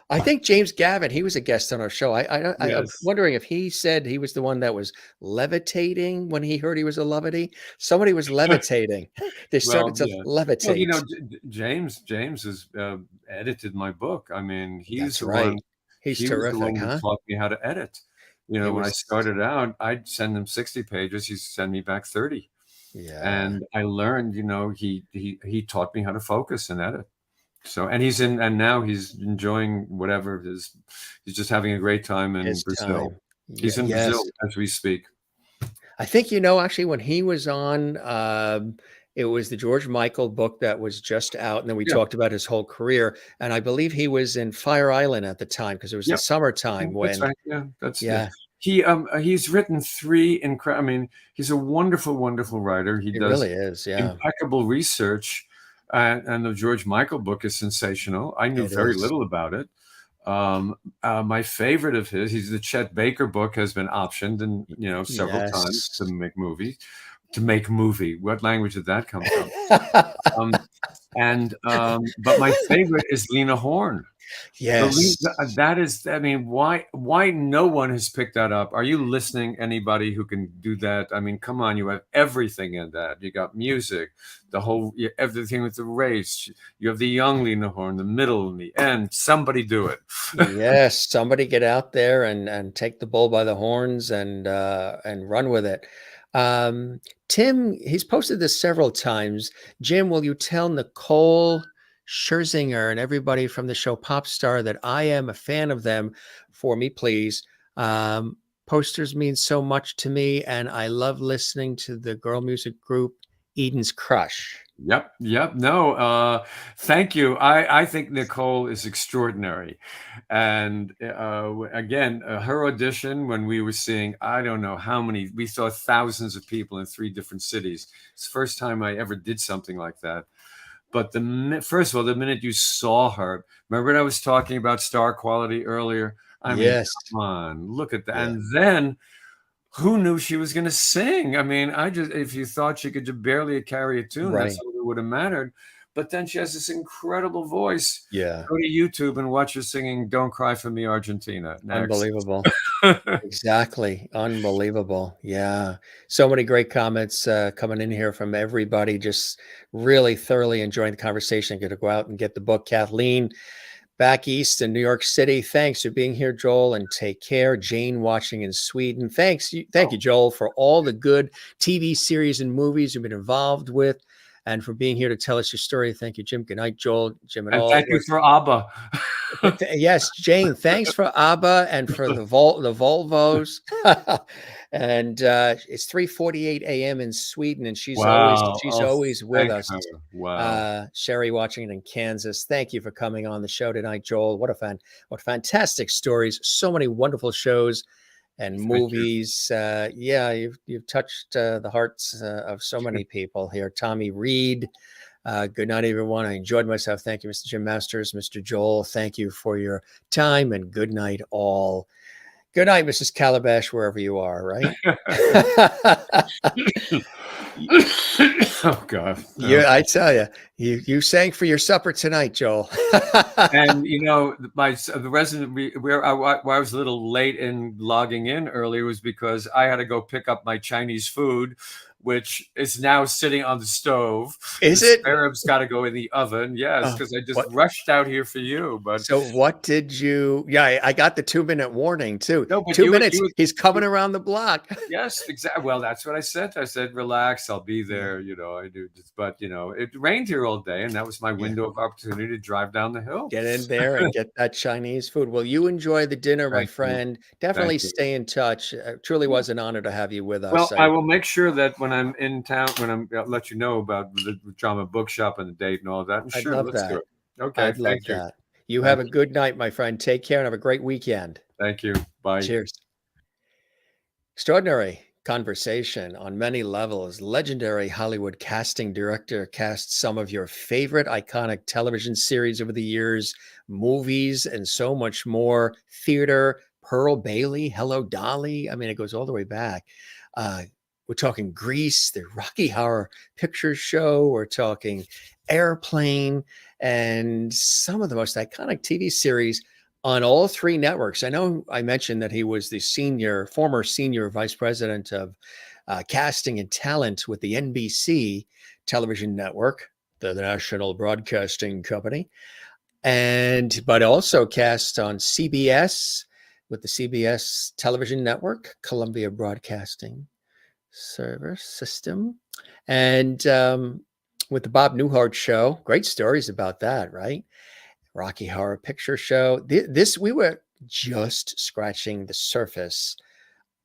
I think James Gavin, he was a guest on our show. I was wondering if he said he was the one that was levitating when he heard he was a Lovety. Somebody was levitating. They started to levitate. Well, James has edited my book. I mean, he's the right. one. He's he terrific, was the one who taught me how to edit. When I started out, I'd send him 60 pages. He'd send me back 30. Yeah. And I learned, he taught me how to focus and edit. So, and now he's enjoying whatever it is. He's just having a great time in Brazil. He's in Brazil as we speak. I think, actually when he was on, it was the George Michael book that was just out. And then we talked about his whole career. And I believe he was in Fire Island at the time, because it was the summertime when. That's right. He's written 3 incredible. I mean, he's a wonderful, wonderful writer. He does really is. Yeah. Impeccable research. And the George Michael book is sensational. I knew very little about it. My favorite of his, he's the Chet Baker book, has been optioned and several times to make movies. To make movie. What language did that come from? But my favorite is Lena Horne. Yes. That is, I mean, why no one has picked that up? Are you listening? Anybody who can do that? I mean, come on, you have everything in that. You got music, everything with the race. You have the young Lena Horne, the middle and the end. Somebody do it. Yes, somebody get out there and take the bull by the horns and run with it. Tim, he's posted this several times. Jim, will you tell Nicole Scherzinger and everybody from the show Popstar that I am a fan of them for me, please? Posters mean so much to me, and I love listening to the girl music group Eden's Crush. Yep. No, thank you. I think Nicole is extraordinary. And again, her audition, when we were seeing, I don't know how many, we saw thousands of people in 3 different cities. It's the first time I ever did something like that. But first of all, the minute you saw her, remember when I was talking about star quality earlier? I mean, come on, look at that. Yeah. And then who knew she was going to sing? I mean, if you thought she could just barely carry a tune, that's all that would have mattered. But then she has this incredible voice. Yeah. Go to YouTube and watch her singing Don't Cry for Me, Argentina. Next. Unbelievable. Exactly. Unbelievable. Yeah. So many great comments coming in here from everybody. Just really thoroughly enjoying the conversation. Going to go out and get the book. Kathleen, back east in New York City. Thanks for being here, Joel, and take care. Jane watching in Sweden. Thank you, Joel, for all the good TV series and movies you've been involved with, and for being here to tell us your story. Thank you, Jim. Good night, Joel, Jim, and all. Thank you for ABBA. Yes, Jane. Thanks for ABBA and for the Volvos. And it's 3:48 a.m. in Sweden, and she's always with us. Wow. Sherry watching in Kansas. Thank you for coming on the show tonight, Joel. What fantastic stories. So many wonderful shows and movies. You've touched the hearts of so many people here. Tommy Reed. Good night, everyone. I enjoyed myself. Thank you, Mr. Jim Masters, Mr. Joel. Thank you for your time, and good night, all. Good night, Mrs. Calabash, wherever you are, right? Oh God. Yeah, I tell you, you sang for your supper tonight, Joel. And the resident where I was a little late in logging in earlier was because I had to go pick up my Chinese food, which is now sitting on the stove. Is the it? spare ribs got to go in the oven. Yes, Oh, because I just what? rushed out here for you. But So what did you? Yeah, I got the 2-minute warning too. no, but 2 minutes. He's coming around the block. yes, exactly. Well, that's what I said. I said, relax, I'll be there. I do. But it rained here all day, and that was my window of opportunity to drive down the hill. Get in there and get that Chinese food. Well, you enjoy the dinner, my Thank you. friend. Definitely Thank you. stay in touch. It truly was an honor to have you with us. Well, I will make sure that when I'm in town, I'll let you know about the drama bookshop and the date and all of that. And I'd sure, love let's do that. it. Okay, I'd love thank you. that. You Thank have a good night, my friend. Take care and have a great weekend. Thank you. Bye. Cheers. Extraordinary conversation on many levels. Legendary Hollywood casting director cast some of your favorite iconic television series over the years, movies, and so much more. Theater, Pearl Bailey, Hello Dolly. I mean, it goes all the way back. We're talking Grease, the Rocky Horror Picture Show. We're talking Airplane, and some of the most iconic TV series on all 3 networks. I know I mentioned that he was the former senior vice president of casting and talent with the NBC television network, the National Broadcasting Company, but also cast on CBS with the CBS television network, Columbia Broadcasting System, and with the Bob Newhart Show. Great stories about that, right? Rocky Horror Picture Show. We were just scratching the surface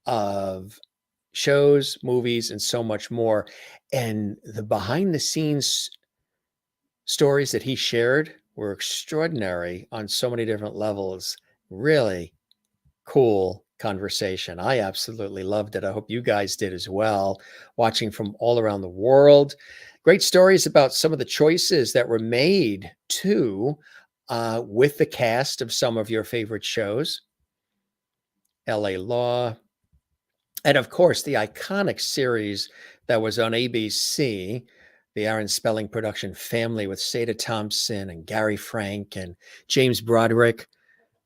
of shows, movies, and so much more. And the behind the scenes stories that he shared were extraordinary on so many different levels. Really cool conversation. I absolutely loved it. I hope you guys did as well, watching from all around the world. Great stories about some of the choices that were made too, with the cast of some of your favorite shows, LA Law, and of course, the iconic series that was on ABC, the Aaron Spelling production Family with Sada Thompson and Gary Frank and James Broderick,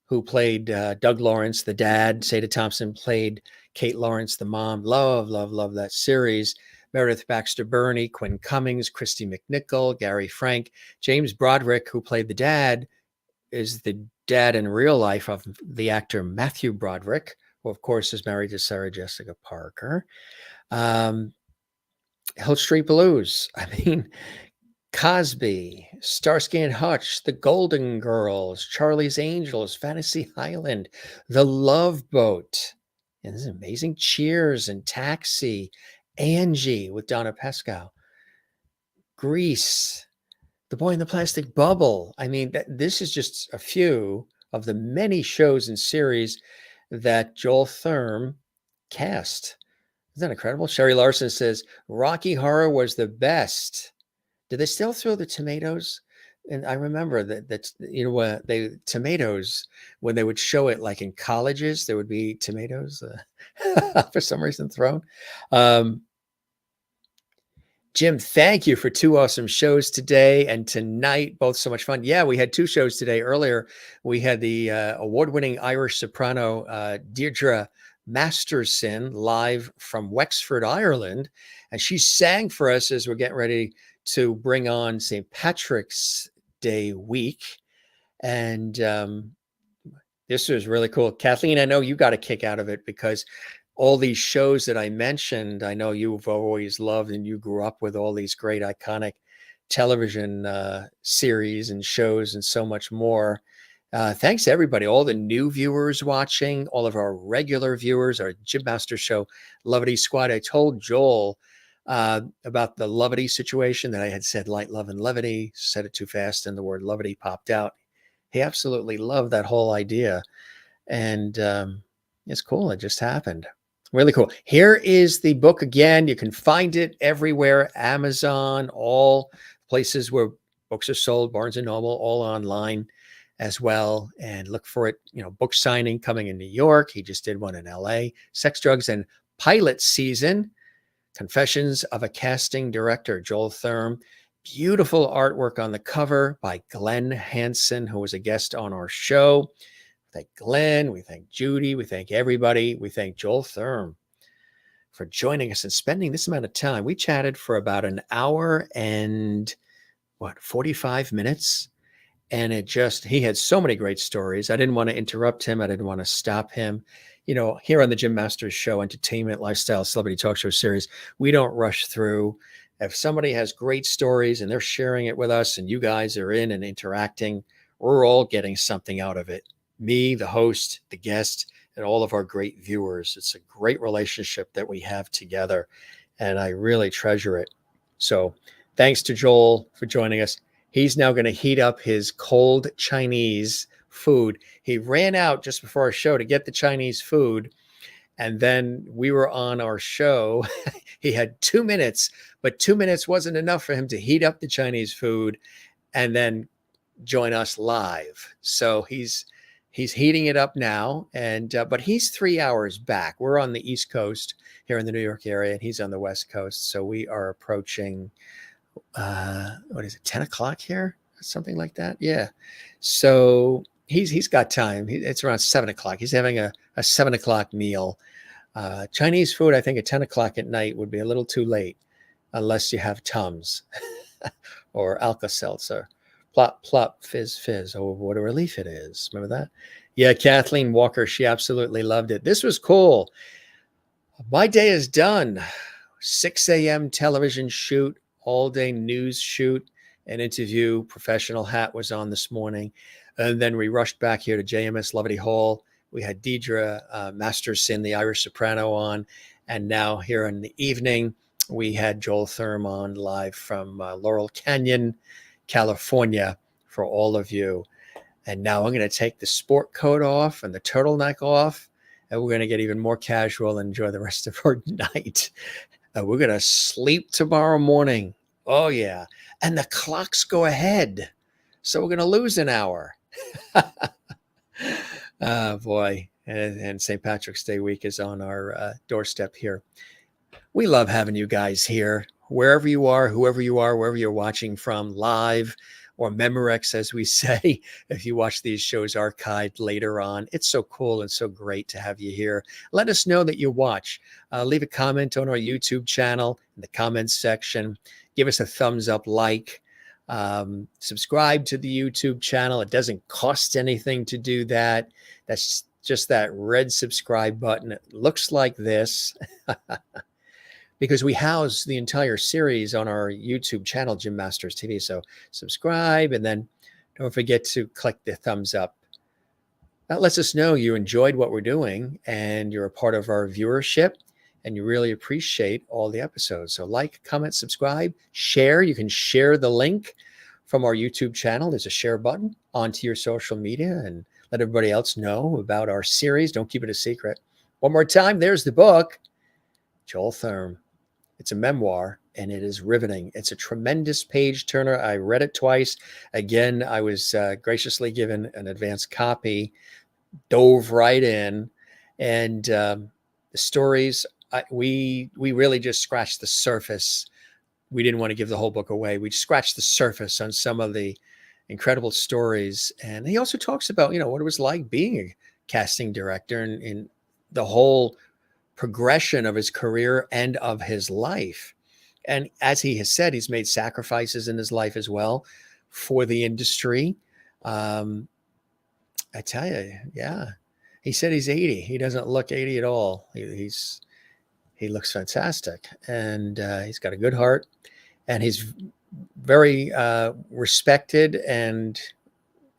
who played Doug Lawrence, the dad. Sada Thompson played Kate Lawrence, the mom. Love, love, love that series. Meredith Baxter Burney, Quinn Cummings, Christy McNichol, Gary Frank. James Broderick, who played the dad, is the dad in real life of the actor Matthew Broderick, who of course is married to Sarah Jessica Parker. Hill Street Blues. I mean, Cosby, Starsky and Hutch, The Golden Girls, Charlie's Angels, Fantasy Island, The Love Boat. And this is amazing. Cheers and Taxi, Angie with Donna Pescow, Grease, The Boy in the Plastic Bubble. I mean, this is just a few of the many shows and series that Joel Thurm cast. Isn't that incredible? Sherry Larson says, Rocky Horror was the best. Did they still throw the tomatoes? And I remember that tomatoes, when they would show it like in colleges, there would be tomatoes for some reason thrown. Jim, thank you for 2 awesome shows today and tonight. Both so much fun. Yeah, we had 2 shows today. Earlier, we had the award-winning Irish soprano Deirdre Masterson live from Wexford, Ireland. And she sang for us as we're getting ready to bring on St. Patrick's Day week. And this was really cool. Kathleen, I know you got a kick out of it because all these shows that I mentioned, I know you've always loved, and you grew up with all these great iconic television series and shows and so much more. Thanks to everybody, all the new viewers watching, all of our regular viewers, our Jim Master Show Lovity Squad. I told Joel about the Lovity situation, that I had said light, love, and levity, said it too fast, and the word Lovity popped out. He absolutely loved that whole idea. And it's cool. It just happened. Really cool. Here is the book again. You can find it everywhere, Amazon, all places where books are sold, Barnes & Noble, all online as well. And look for it, book signing coming in New York. He just did one in LA. Sex, Drugs, and Pilot Season Confessions of a Casting Director, Joel Thurm. Beautiful artwork on the cover by Glenn Hansen, who was a guest on our show. Thank Glenn, we thank Judy, we thank everybody. We thank Joel Thurm for joining us and spending this amount of time. We chatted for about an hour and 45 minutes. And he had so many great stories. I didn't want to interrupt him. I didn't want to stop him. You know, here on the Jim Masters Show, entertainment, lifestyle, celebrity talk show series, we don't rush through. If somebody has great stories and they're sharing it with us and you guys are in and interacting, we're all getting something out of it. Me, the host, the guest, and all of our great viewers. It's a great relationship that we have together, and I really treasure it. So thanks to Joel for joining us. He's now going to heat up his cold Chinese food. He ran out just before our show to get the Chinese food, and then we were on our show. He had 2 minutes, but 2 minutes wasn't enough for him to heat up the Chinese food and then join us live. So he's heating it up now, and but he's 3 hours back. We're on the East Coast here in the New York area, and he's on the West Coast. So we are approaching, 10 o'clock here? Something like that. Yeah. So he's got time. It's around 7 o'clock. He's having a 7 o'clock meal. Chinese food, I think at 10 o'clock at night would be a little too late, unless you have Tums or Alka-Seltzer. Plop, plop, fizz, fizz. Oh, what a relief it is. Remember that? Yeah, Kathleen Walker, she absolutely loved it. This was cool. My day is done. 6 a.m. television shoot, all-day news shoot, an interview. Professional hat was on this morning. And then we rushed back here to JMS Levity Hall. We had Deidre Masterson, the Irish soprano, on. And now here in the evening, we had Joel Thurm on live from Laurel Canyon, California, for all of you. And now I'm going to take the sport coat off and the turtleneck off, and we're going to get even more casual and enjoy the rest of our night. We're going to sleep tomorrow morning. Oh, yeah. And the clocks go ahead. So we're going to lose an hour. Oh, boy. And St. Patrick's Day week is on our doorstep here. We love having you guys here. Wherever you are, whoever you are, wherever you're watching from, live or Memorex, as we say, if you watch these shows archived later on. It's so cool and so great to have you here. Let us know that you watch. Leave a comment on our YouTube channel in the comments section. Give us a thumbs up, like. Subscribe to the YouTube channel. It doesn't cost anything to do that. That's just that red subscribe button. It looks like this. Because we house the entire series on our YouTube channel, Jim Masters TV. So subscribe, and then don't forget to click the thumbs up. That lets us know you enjoyed what we're doing and you're a part of our viewership, and you really appreciate all the episodes. So like, comment, subscribe, share. You can share the link from our YouTube channel. There's a share button onto your social media, and let everybody else know about our series. Don't keep it a secret. One more time, there's the book, Joel Thurm. It's a memoir, and it is riveting. It's a tremendous page turner. I read it twice. Again, I was graciously given an advance copy, dove right in, and the stories, we really just scratched the surface. We didn't want to give the whole book away. We scratched the surface on some of the incredible stories. And he also talks about, what it was like being a casting director and in the whole progression of his career and of his life. And as he has said, he's made sacrifices in his life as well for the industry. I tell you, yeah. He said he's 80. He doesn't look 80 at all. He looks fantastic, and he's got a good heart, and he's very respected and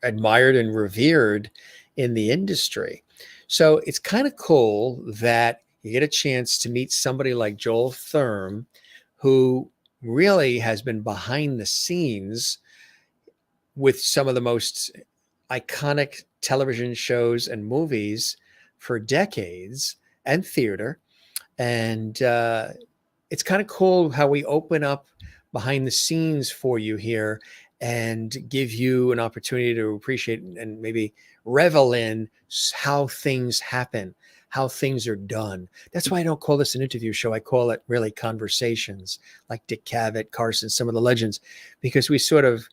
admired and revered in the industry. So it's kind of cool that you get a chance to meet somebody like Joel Thurm, who really has been behind the scenes with some of the most iconic television shows and movies for decades, and theater. And it's kind of cool how we open up behind the scenes for you here and give you an opportunity to appreciate and maybe revel in how things happen, how things are done. That's why I don't call this an interview show. I call it really conversations, like Dick Cavett, Carson, some of the legends, because we sort of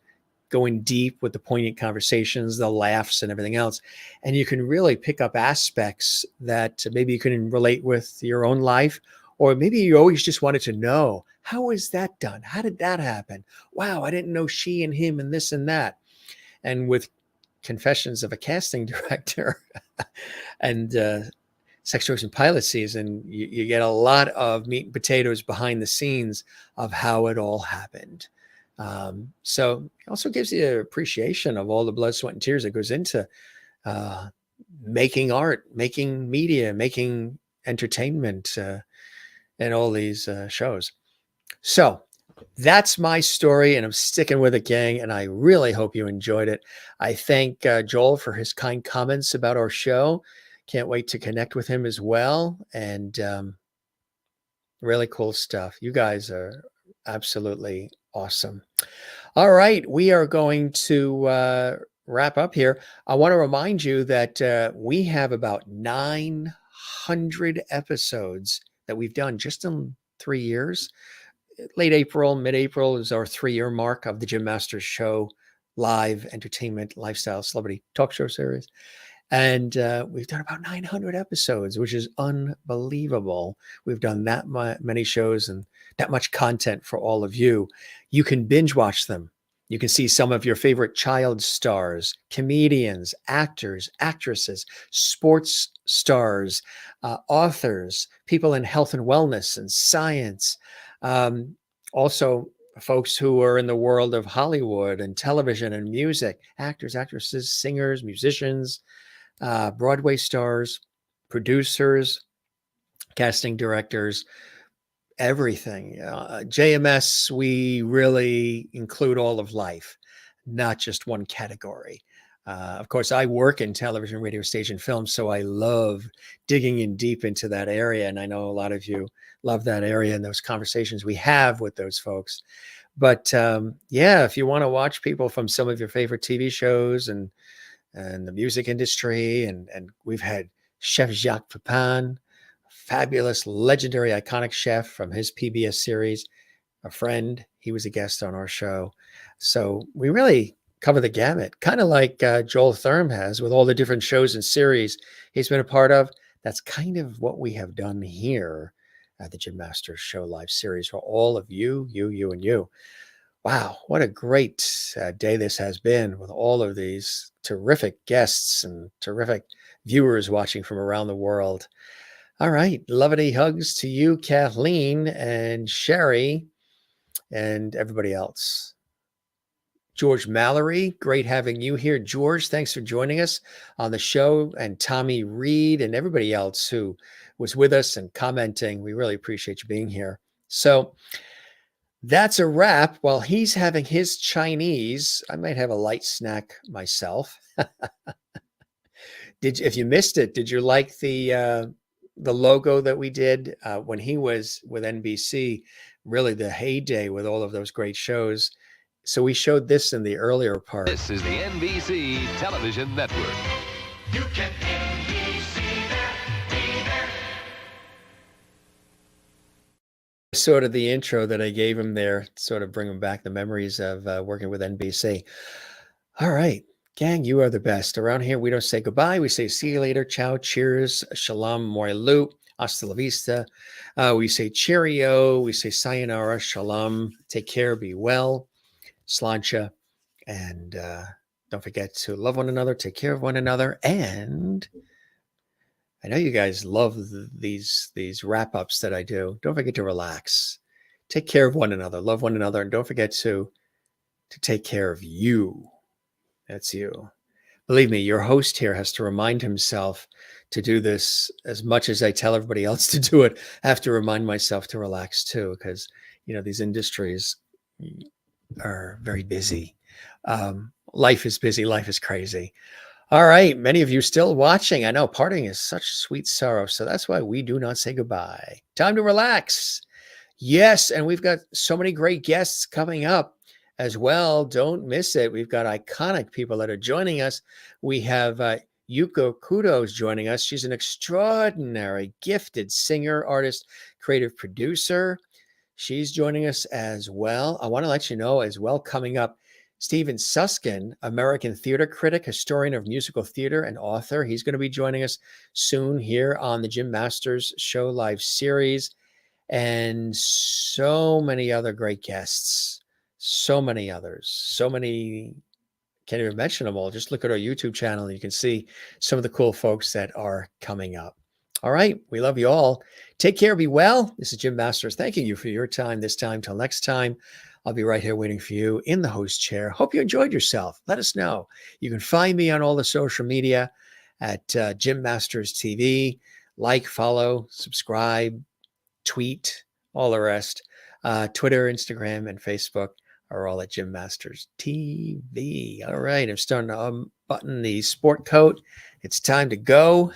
go in deep with the poignant conversations, the laughs and everything else. And you can really pick up aspects that maybe you can relate with your own life, or maybe you always just wanted to know, how is that done? How did that happen? Wow, I didn't know she and him and this and that. And with Confessions of a Casting Director and Sex, Drugs, and Pilot Season, you get a lot of meat and potatoes behind the scenes of how it all happened. So it also gives you an appreciation of all the blood, sweat, and tears that goes into making art, making media, making entertainment, and all these shows. So that's my story, and I'm sticking with it, gang, and I really hope you enjoyed it. I thank Joel for his kind comments about our show. Can't wait to connect with him as well, and really cool stuff. You guys are absolutely awesome. All right, we are going to wrap up here. I want to remind you that we have about 900 episodes that we've done just in 3 years. Late April, mid-April is our 3-year mark of the Jim Masters Show live entertainment, lifestyle, celebrity talk show series. And we've done about 900 episodes, which is unbelievable. We've done that many shows and that much content for all of you. You can binge watch them. You can see some of your favorite child stars, comedians, actors, actresses, sports stars, authors, people in health and wellness and science. Also, folks who are in the world of Hollywood and television and music, actors, actresses, singers, musicians, Broadway stars, producers, casting directors, everything. JMS, we really include all of life, not just one category. Of course, I work in television, radio, stage, and film, so I love digging in deep into that area. And I know a lot of you love that area and those conversations we have with those folks. But yeah, if you want to watch people from some of your favorite TV shows and the music industry, and we've had Chef Jacques Pepin, fabulous, legendary, iconic chef from his PBS series, a friend. He was a guest on our show. So we really cover the gamut, kind of like Joel Thurm has with all the different shows and series he's been a part of. That's kind of what we have done here at the Jim Masters Show live series for all of you, and you. Wow, what a great day this has been with all of these terrific guests and terrific viewers watching from around the world. All right, lovely hugs to you, Kathleen and Sherry, and everybody else. George Mallory, great having you here. George, thanks for joining us on the show, and Tommy Reed and everybody else who was with us and commenting. We really appreciate you being here. So that's a wrap. While he's having his Chinese, I might have a light snack myself. If you missed it, did you like the logo that we did when he was with NBC? Really the heyday with all of those great shows. So we showed this in the earlier part. This is the NBC Television Network. You can NBC there, be there. Sort of the intro that I gave him there, sort of bring him back the memories of working with NBC. All right, gang, you are the best. Around here, we don't say goodbye. We say see you later, ciao, cheers, shalom, moilu, hasta la vista. We say cheerio. We say sayonara, shalom, take care, be well, sláinte, and don't forget to love one another, take care of one another, and I know you guys love these wrap-ups that I do. Don't forget to relax. Take care of one another, love one another, and don't forget to take care of you. That's you. Believe me, your host here has to remind himself to do this as much as I tell everybody else to do it. I have to remind myself to relax too, because these industries are very busy. Life is busy. Life is crazy. All right. Many of you still watching. I know parting is such sweet sorrow. So that's why we do not say goodbye. Time to relax. Yes. And we've got so many great guests coming up as well. Don't miss it. We've got iconic people that are joining us. We have Yuko Kudo's joining us. She's an extraordinary, gifted singer, artist, creative producer. She's joining us as well. I want to let you know as well, coming up, Stephen Suskin, American theater critic, historian of musical theater, and author. He's going to be joining us soon here on the Jim Masters Show Live series. And so many other great guests, so many others, so many, can't even mention them all. Just look at our YouTube channel and you can see some of the cool folks that are coming up. All right. We love you all. Take care. Be well. This is Jim Masters. Thanking you for your time this time. Till next time, I'll be right here waiting for you in the host chair. Hope you enjoyed yourself. Let us know. You can find me on all the social media at Jim Masters TV. Like, follow, subscribe, tweet, all the rest. Twitter, Instagram, and Facebook are all at Jim Masters TV. All right. I'm starting to unbutton the sport coat. It's time to go.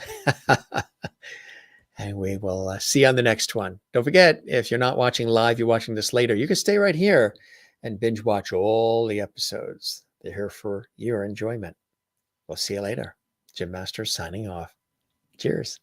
And we will see you on the next one. Don't forget, if you're not watching live, you're watching this later, you can stay right here and binge watch all the episodes. They're here for your enjoyment. We'll see you later. Jim Masters signing off. Cheers.